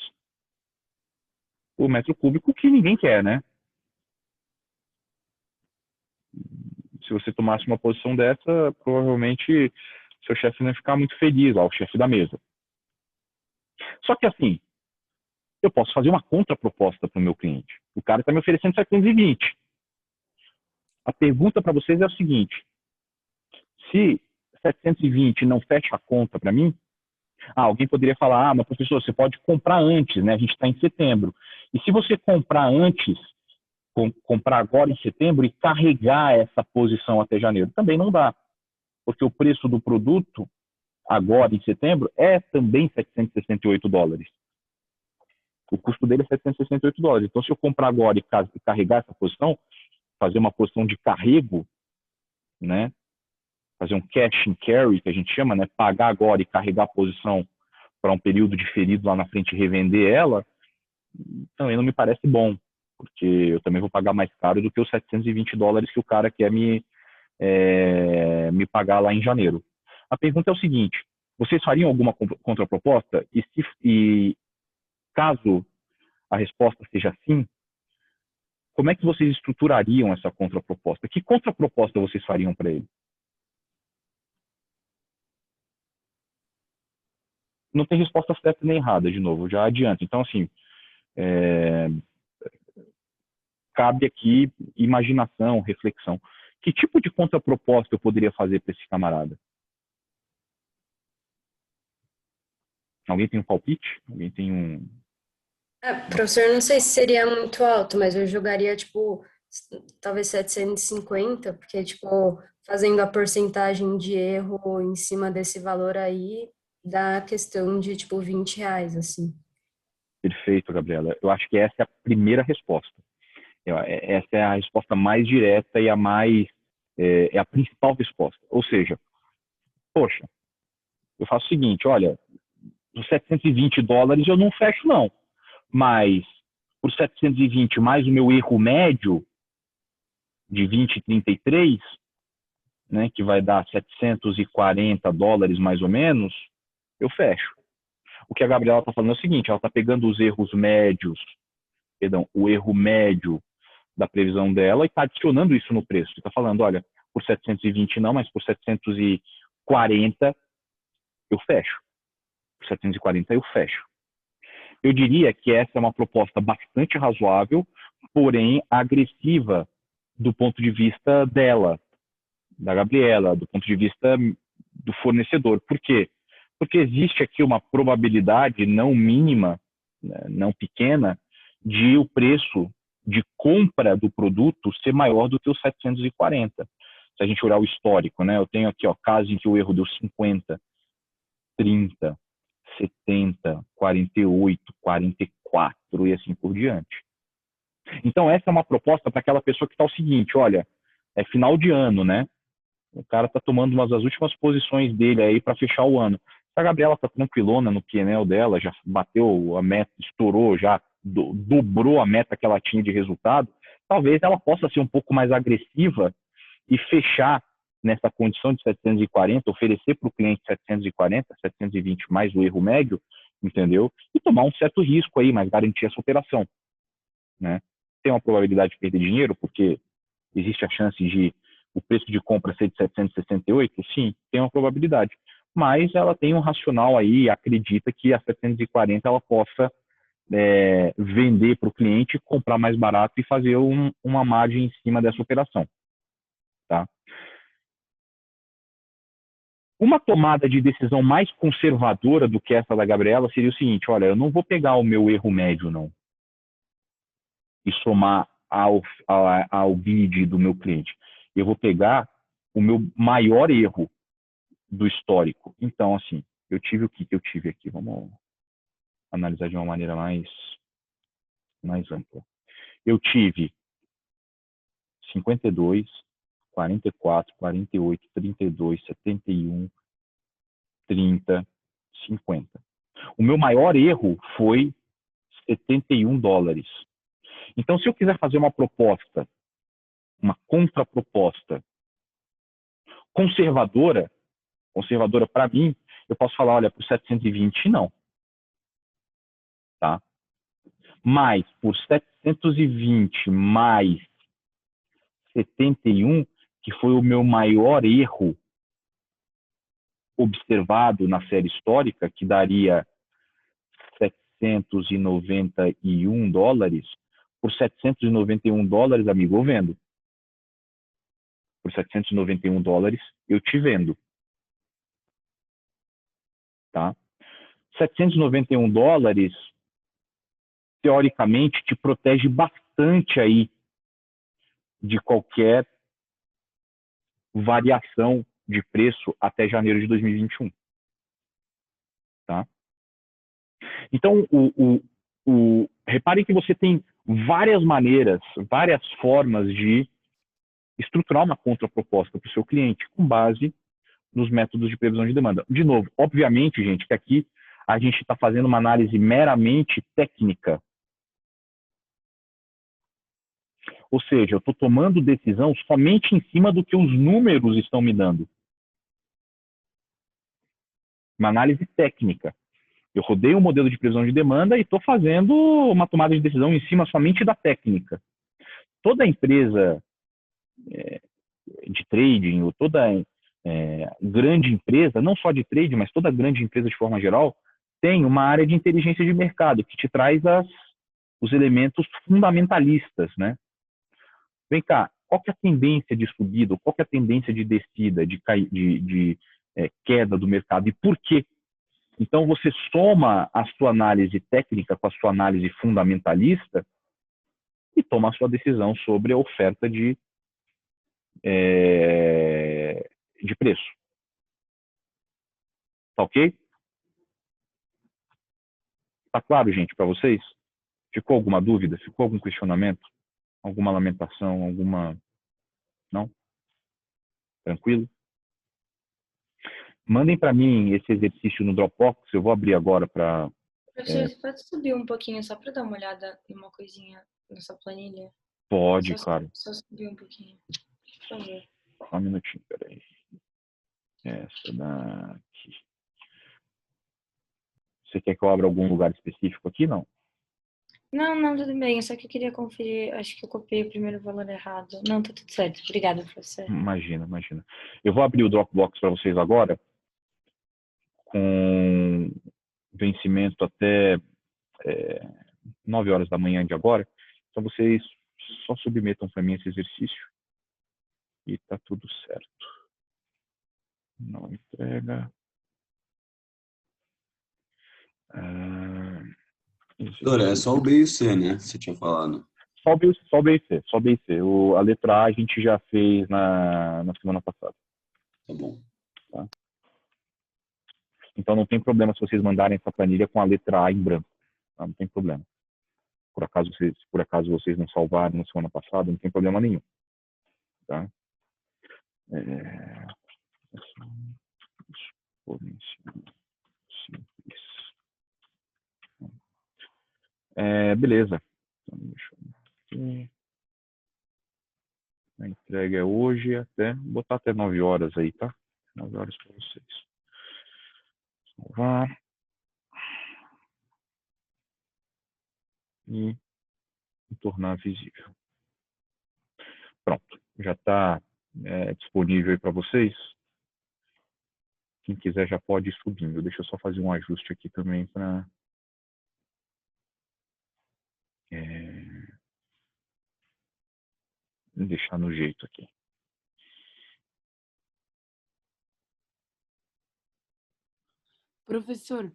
por metro cúbico, que ninguém quer, né? Se você tomasse uma posição dessa, provavelmente seu chefe não ia ficar muito feliz, lá, o chefe da mesa. Só que assim, eu posso fazer uma contraproposta para o meu cliente. O cara está me oferecendo 720. A pergunta para vocês é o seguinte: se 720 não fecha a conta para mim, alguém poderia falar, mas professor, você pode comprar antes, né? A gente está em setembro. E se você comprar antes, comprar agora em setembro e carregar essa posição até janeiro? Também não dá, porque o preço do produto agora em setembro é também 768 dólares. O custo dele é 768 dólares. Então, se eu comprar agora e carregar essa posição, fazer uma posição de carrego, né? Fazer um cash and carry, que a gente chama, né? Pagar agora e carregar a posição para um período diferido lá na frente e revender ela, também não me parece bom, porque eu também vou pagar mais caro do que os 720 dólares que o cara quer me pagar lá em janeiro. A pergunta é o seguinte: vocês fariam alguma contraproposta? E caso a resposta seja sim, como é que vocês estruturariam essa contraproposta? Que contraproposta vocês fariam para ele? Não tem resposta certa nem errada, de novo, já adianto. Então, assim, cabe aqui imaginação, reflexão. Que tipo de contraproposta eu poderia fazer para esse camarada? Alguém tem um palpite? Alguém tem um... Professor, não sei se seria muito alto, mas eu jogaria, tipo, talvez 750, porque, tipo, fazendo a porcentagem de erro em cima desse valor aí, dá a questão de, tipo, R$ 20, assim. Perfeito, Gabriela. Eu acho que essa é a primeira resposta. Essa é a resposta mais direta e é a principal resposta. Ou seja, poxa, eu faço o seguinte, olha, os $720 eu não fecho não, mas por 720 mais o meu erro médio de 20,33, né, que vai dar $740 mais ou menos, eu fecho. O que a Gabriela está falando é o seguinte, ela está pegando os erros médios, o erro médio da previsão dela e está adicionando isso no preço. Está falando, olha, por 720 não, mas por 740 eu fecho. Por 740 eu fecho. Eu diria que essa é uma proposta bastante razoável, porém agressiva do ponto de vista dela, da Gabriela, do ponto de vista do fornecedor. Por quê? Porque existe aqui uma probabilidade não mínima, não pequena, de o preço de compra do produto ser maior do que os 740. Se a gente olhar o histórico, né? Eu tenho aqui, ó, casos em que o erro deu 50, 30, 70, 48, 44 e assim por diante. Então, essa é uma proposta para aquela pessoa que está o seguinte, olha, é final de ano, né? O cara está tomando uma das últimas posições dele aí para fechar o ano. Se a Gabriela está tranquilona no PNL dela, já bateu a meta, estourou, já dobrou a meta que ela tinha de resultado, talvez ela possa ser um pouco mais agressiva e fechar nessa condição de 740, oferecer para o cliente 740, 720 mais o erro médio, entendeu? E tomar um certo risco aí, mas garantir essa operação, né? Tem uma probabilidade de perder dinheiro, porque existe a chance de o preço de compra ser de 768? Sim, tem uma probabilidade. Mas ela tem um racional aí e acredita que a 740 ela possa vender para o cliente, comprar mais barato e fazer uma margem em cima dessa operação. Tá? Uma tomada de decisão mais conservadora do que essa da Gabriela seria o seguinte, olha, eu não vou pegar o meu erro médio, não, e somar ao bid do meu cliente. Eu vou pegar o meu maior erro do histórico. Então, assim, eu tive o que eu tive aqui? Vamos analisar de uma maneira mais ampla. Eu tive 52, 44, 48, 32, 71, 30, 50. O meu maior erro foi $71. Então, se eu quiser fazer uma proposta, uma contraproposta conservadora para mim, eu posso falar, olha, por 720 não. Tá? Mas por 720 mais 71, que foi o meu maior erro observado na série histórica, que daria $791, por $791, amigo, eu vendo. Por $791, eu te vendo. Tá? $791, teoricamente, te protege bastante aí de qualquer variação de preço até janeiro de 2021. Tá? Então, reparem que você tem várias maneiras, várias formas de estruturar uma contraproposta para o seu cliente com base nos métodos de previsão de demanda. De novo, obviamente, gente, que aqui a gente está fazendo uma análise meramente técnica. Ou seja, eu estou tomando decisão somente em cima do que os números estão me dando. Uma análise técnica. Eu rodei um modelo de previsão de demanda e estou fazendo uma tomada de decisão em cima somente da técnica. toda empresa de trading, ou toda grande empresa, não só de trading, mas toda grande empresa de forma geral, tem uma área de inteligência de mercado que te traz os elementos fundamentalistas, né? Vem cá, qual que é a tendência de subida, qual que é a tendência de descida, de queda do mercado e por quê? Então, você soma a sua análise técnica com a sua análise fundamentalista e toma a sua decisão sobre a oferta de preço. Tá ok? Tá claro, gente, para vocês? Ficou alguma dúvida? Ficou algum questionamento? Alguma lamentação? Alguma... Não? Tranquilo? Mandem para mim esse exercício no Dropbox. Eu vou abrir agora para... Professor, você pode subir um pouquinho só para dar uma olhada em uma coisinha na sua planilha? Pode, claro. Só subir um pouquinho, por favor. Só um minutinho, peraí. Essa daqui. Você quer que eu abra algum lugar específico aqui? Não. Não, tudo bem. Só que eu queria conferir. Acho que eu copiei o primeiro valor errado. Não, tá tudo certo. Obrigada, professor. Imagina. Eu vou abrir o Dropbox para vocês agora, com vencimento até 9 horas da manhã de agora. Então, vocês só submetam para mim esse exercício e tá tudo certo. Não entrega. Doutora, é só o B e o C, né? Você tinha falado. Só o B e C. A letra A a gente já fez na semana passada. Tá bom. Tá? Então não tem problema se vocês mandarem essa planilha com a letra A em branco. Tá? Não tem problema. Se por acaso vocês não salvaram na semana passada, não tem problema nenhum. Tá? Beleza. Então, deixa eu ver. A entrega é hoje vou botar até 9 horas aí, tá? 9 horas para vocês. Salvar. E tornar visível. Pronto. Já está disponível aí para vocês. Quem quiser já pode ir subindo. Deixa eu só fazer um ajuste aqui também para... deixar no jeito aqui. Professor,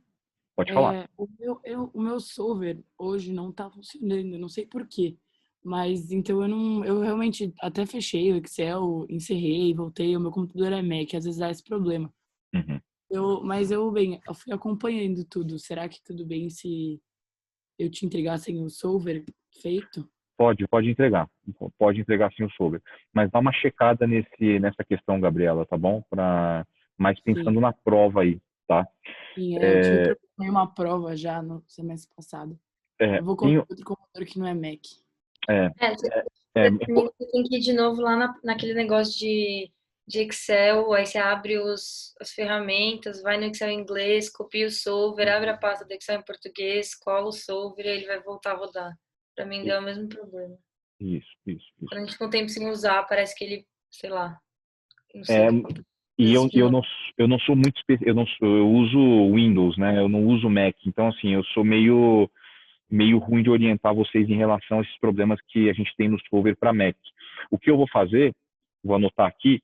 Pode falar. o meu solver hoje não está funcionando, não sei por quê. Mas então eu realmente até fechei o Excel, encerrei, voltei, o meu computador é Mac, às vezes dá esse problema. Uhum. Eu fui acompanhando tudo. Será que tudo bem se eu te entregar sem o solver feito? Pode entregar. Pode entregar sim o solver. Mas dá uma checada nessa questão, Gabriela, tá bom? Mas pensando na prova aí, tá? Sim, eu tive uma prova já no semestre passado. Eu vou colocar outro computador que não é Mac. Você tem que ir de novo lá naquele negócio de Excel, aí você abre as ferramentas, vai no Excel em inglês, copia o solver, abre a pasta do Excel em português, cola o solver e ele vai voltar a rodar. Pra mim deu o mesmo problema. Isso. Quando a gente ficou um tempo sem usar, parece que ele, sei lá, não sei. E eu não sou muito eu uso Windows, né? Eu não uso Mac. Então, assim, eu sou meio ruim de orientar vocês em relação a esses problemas que a gente tem no solver para Mac. O que eu vou fazer, vou anotar aqui,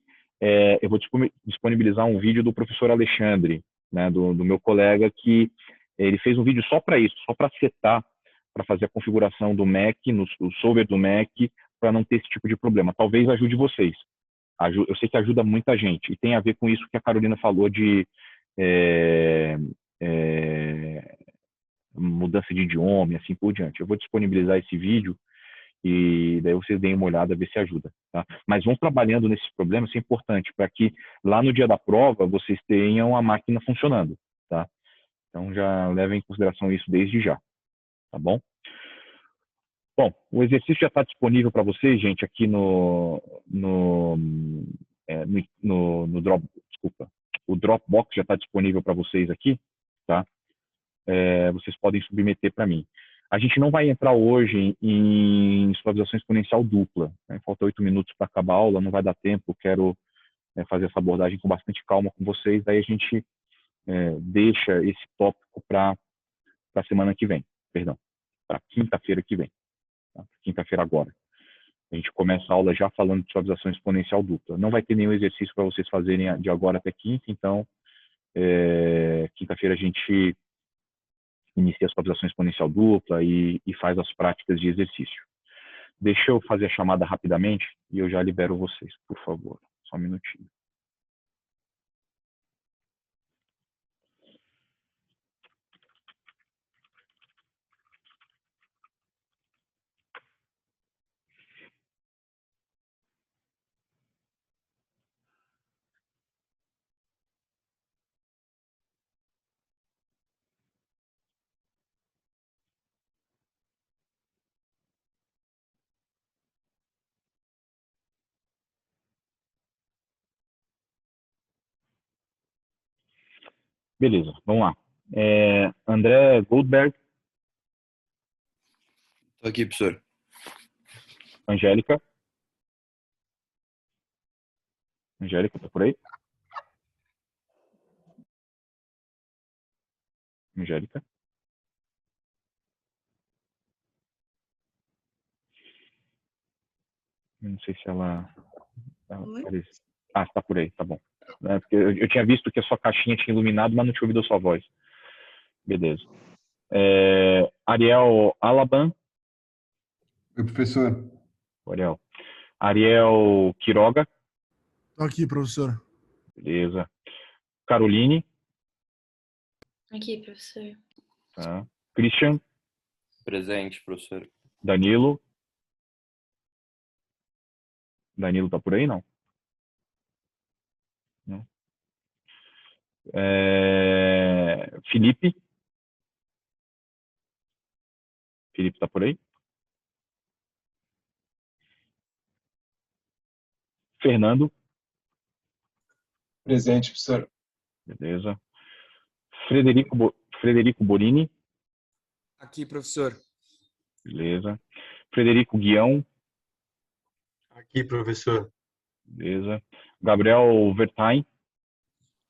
eu vou disponibilizar um vídeo do professor Alexandre, né, do meu colega, que ele fez um vídeo só para isso, só para setar, para fazer a configuração do Mac, no solver do Mac, para não ter esse tipo de problema. Talvez ajude vocês. Eu sei que ajuda muita gente. E tem a ver com isso que a Carolina falou de mudança de idioma e assim por diante. Eu vou disponibilizar esse vídeo e daí vocês deem uma olhada, ver se ajuda. Tá? Mas vão trabalhando nesses problemas, isso é importante, para que lá no dia da prova vocês tenham a máquina funcionando. Tá? Então já levem em consideração isso desde já. Tá bom? Bom, o exercício já está disponível para vocês, gente, aqui no Desculpa. O Dropbox já está disponível para vocês aqui, tá? Vocês podem submeter para mim. A gente não vai entrar hoje em suavização exponencial dupla, né? Falta 8 minutos para acabar a aula, não vai dar tempo, quero fazer essa abordagem com bastante calma com vocês, daí a gente deixa esse tópico para a semana que vem, perdão, para quinta-feira que vem, tá? Quinta-feira agora. A gente começa a aula já falando de suavização exponencial dupla. Não vai ter nenhum exercício para vocês fazerem de agora até quinta, então quinta-feira a gente inicia a suavização exponencial dupla e faz as práticas de exercício. Deixa eu fazer a chamada rapidamente e eu já libero vocês, por favor. Só um minutinho. Beleza, vamos lá. André Goldberg. Tô aqui, professor. Angélica. Angélica, tá por aí? Angélica. Eu não sei se ela aparece. Ah, está por aí, tá bom. Porque eu tinha visto que a sua caixinha tinha iluminado, mas não tinha ouvido a sua voz. Beleza. Ariel Alaban. Oi, professor. Ariel. Ariel Quiroga. Tô aqui, professor. Beleza. Caroline. Aqui, professor. Tá. Christian. Presente, professor. Danilo. Danilo tá por aí, não? Não. Felipe. Felipe tá por aí? Fernando. Presente, professor. Beleza. Frederico Borini. Aqui, professor. Beleza. Frederico Guião. Aqui, professor. Beleza. Gabriel Vertain.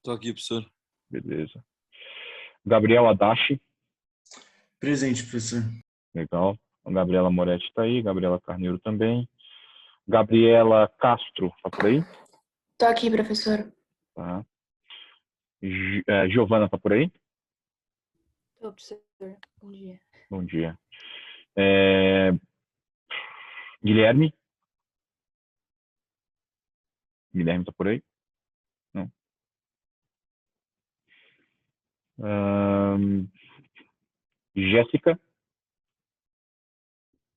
Tô aqui, professor. Beleza. Gabriel Adachi. Presente, professor. Legal. A Gabriela Moretti está aí. Gabriela Carneiro também. Gabriela Castro, tá por aí? Tô aqui, professor. Tá. Giovana tá por aí? Tô, professor. Bom dia. Bom dia. Guilherme? Guilherme tá por aí? Não. Jéssica?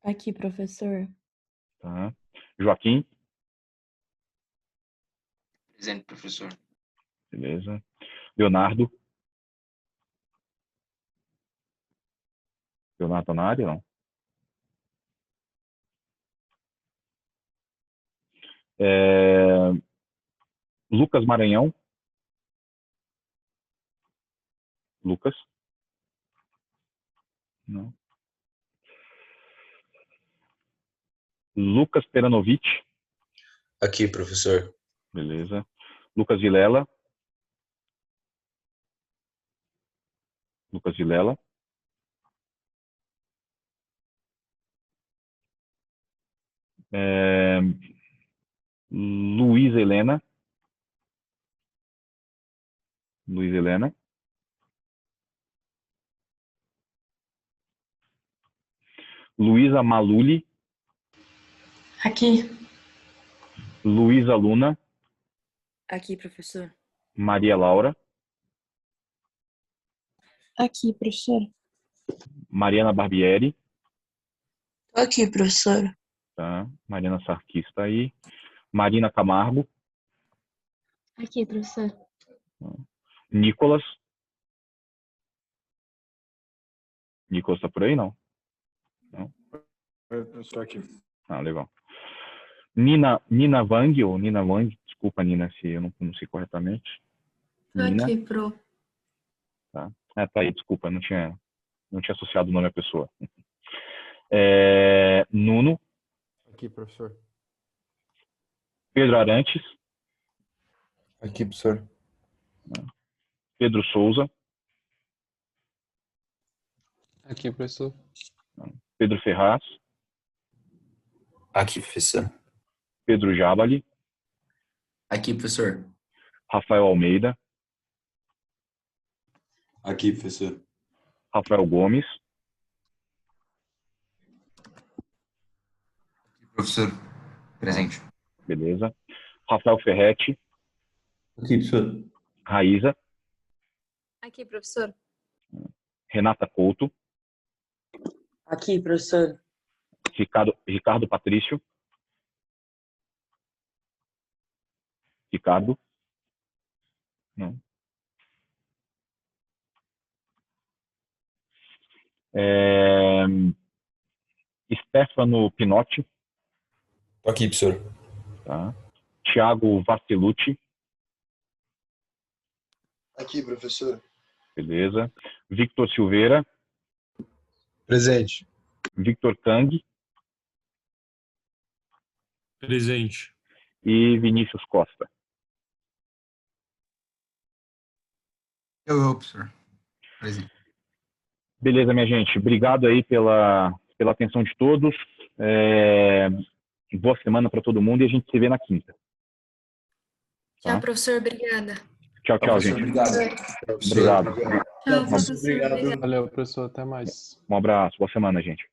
Aqui, professor. Tá. Joaquim? Presente, professor. Beleza. Leonardo? Leonardo tá na área, não? Lucas Maranhão? Lucas? Não. Lucas Peranovic? Aqui, professor. Beleza. Lucas Vilela? Lucas Vilela? Luiz Helena? Luiz Helena? Luísa Maluli? Aqui. Luísa Luna? Aqui, professor. Maria Laura? Aqui, professor. Mariana Barbieri? Tô aqui, professor. Tá. Mariana Sarquis está aí. Marina Camargo? Aqui, professor. Nicolas? Nicolas está por aí, não? Não? Eu estou aqui. Ah, legal. Nina Wang, ou Nina Wang, desculpa, Nina, se eu não pronunciei corretamente. Tô Nina. aqui, pro. Tá. Tá aí, desculpa, não tinha associado o nome à pessoa. Nuno, Aqui, professor. Pedro Arantes, Aqui, professor. Pedro Souza, Aqui, professor. Pedro Ferraz, Aqui, professor. Pedro Jabali, Aqui, professor. Rafael Almeida, Aqui, professor. Rafael Gomes, Professor, presente. beleza. Rafael Ferretti, Aqui, professor. Raíza, Aqui, professor. Renata Couto, Aqui, professor. Ricardo Patrício, Ricardo, não. Stefano Pinotti, Aqui, professor. tá? Thiago Vacilucci, Aqui, professor. beleza. Victor Silveira, Presente. Victor Kang Presente. e Vinícius Costa. Eu, professor. Presente. Beleza, minha gente. Obrigado aí pela atenção de todos. Boa semana para todo mundo e a gente se vê na quinta. Tchau, Tá? professor. Obrigada. Tchau, Professor, gente. obrigado. Obrigado. Tchau, professor. Obrigada. Valeu, professor. Até mais. Um abraço. Boa semana, gente.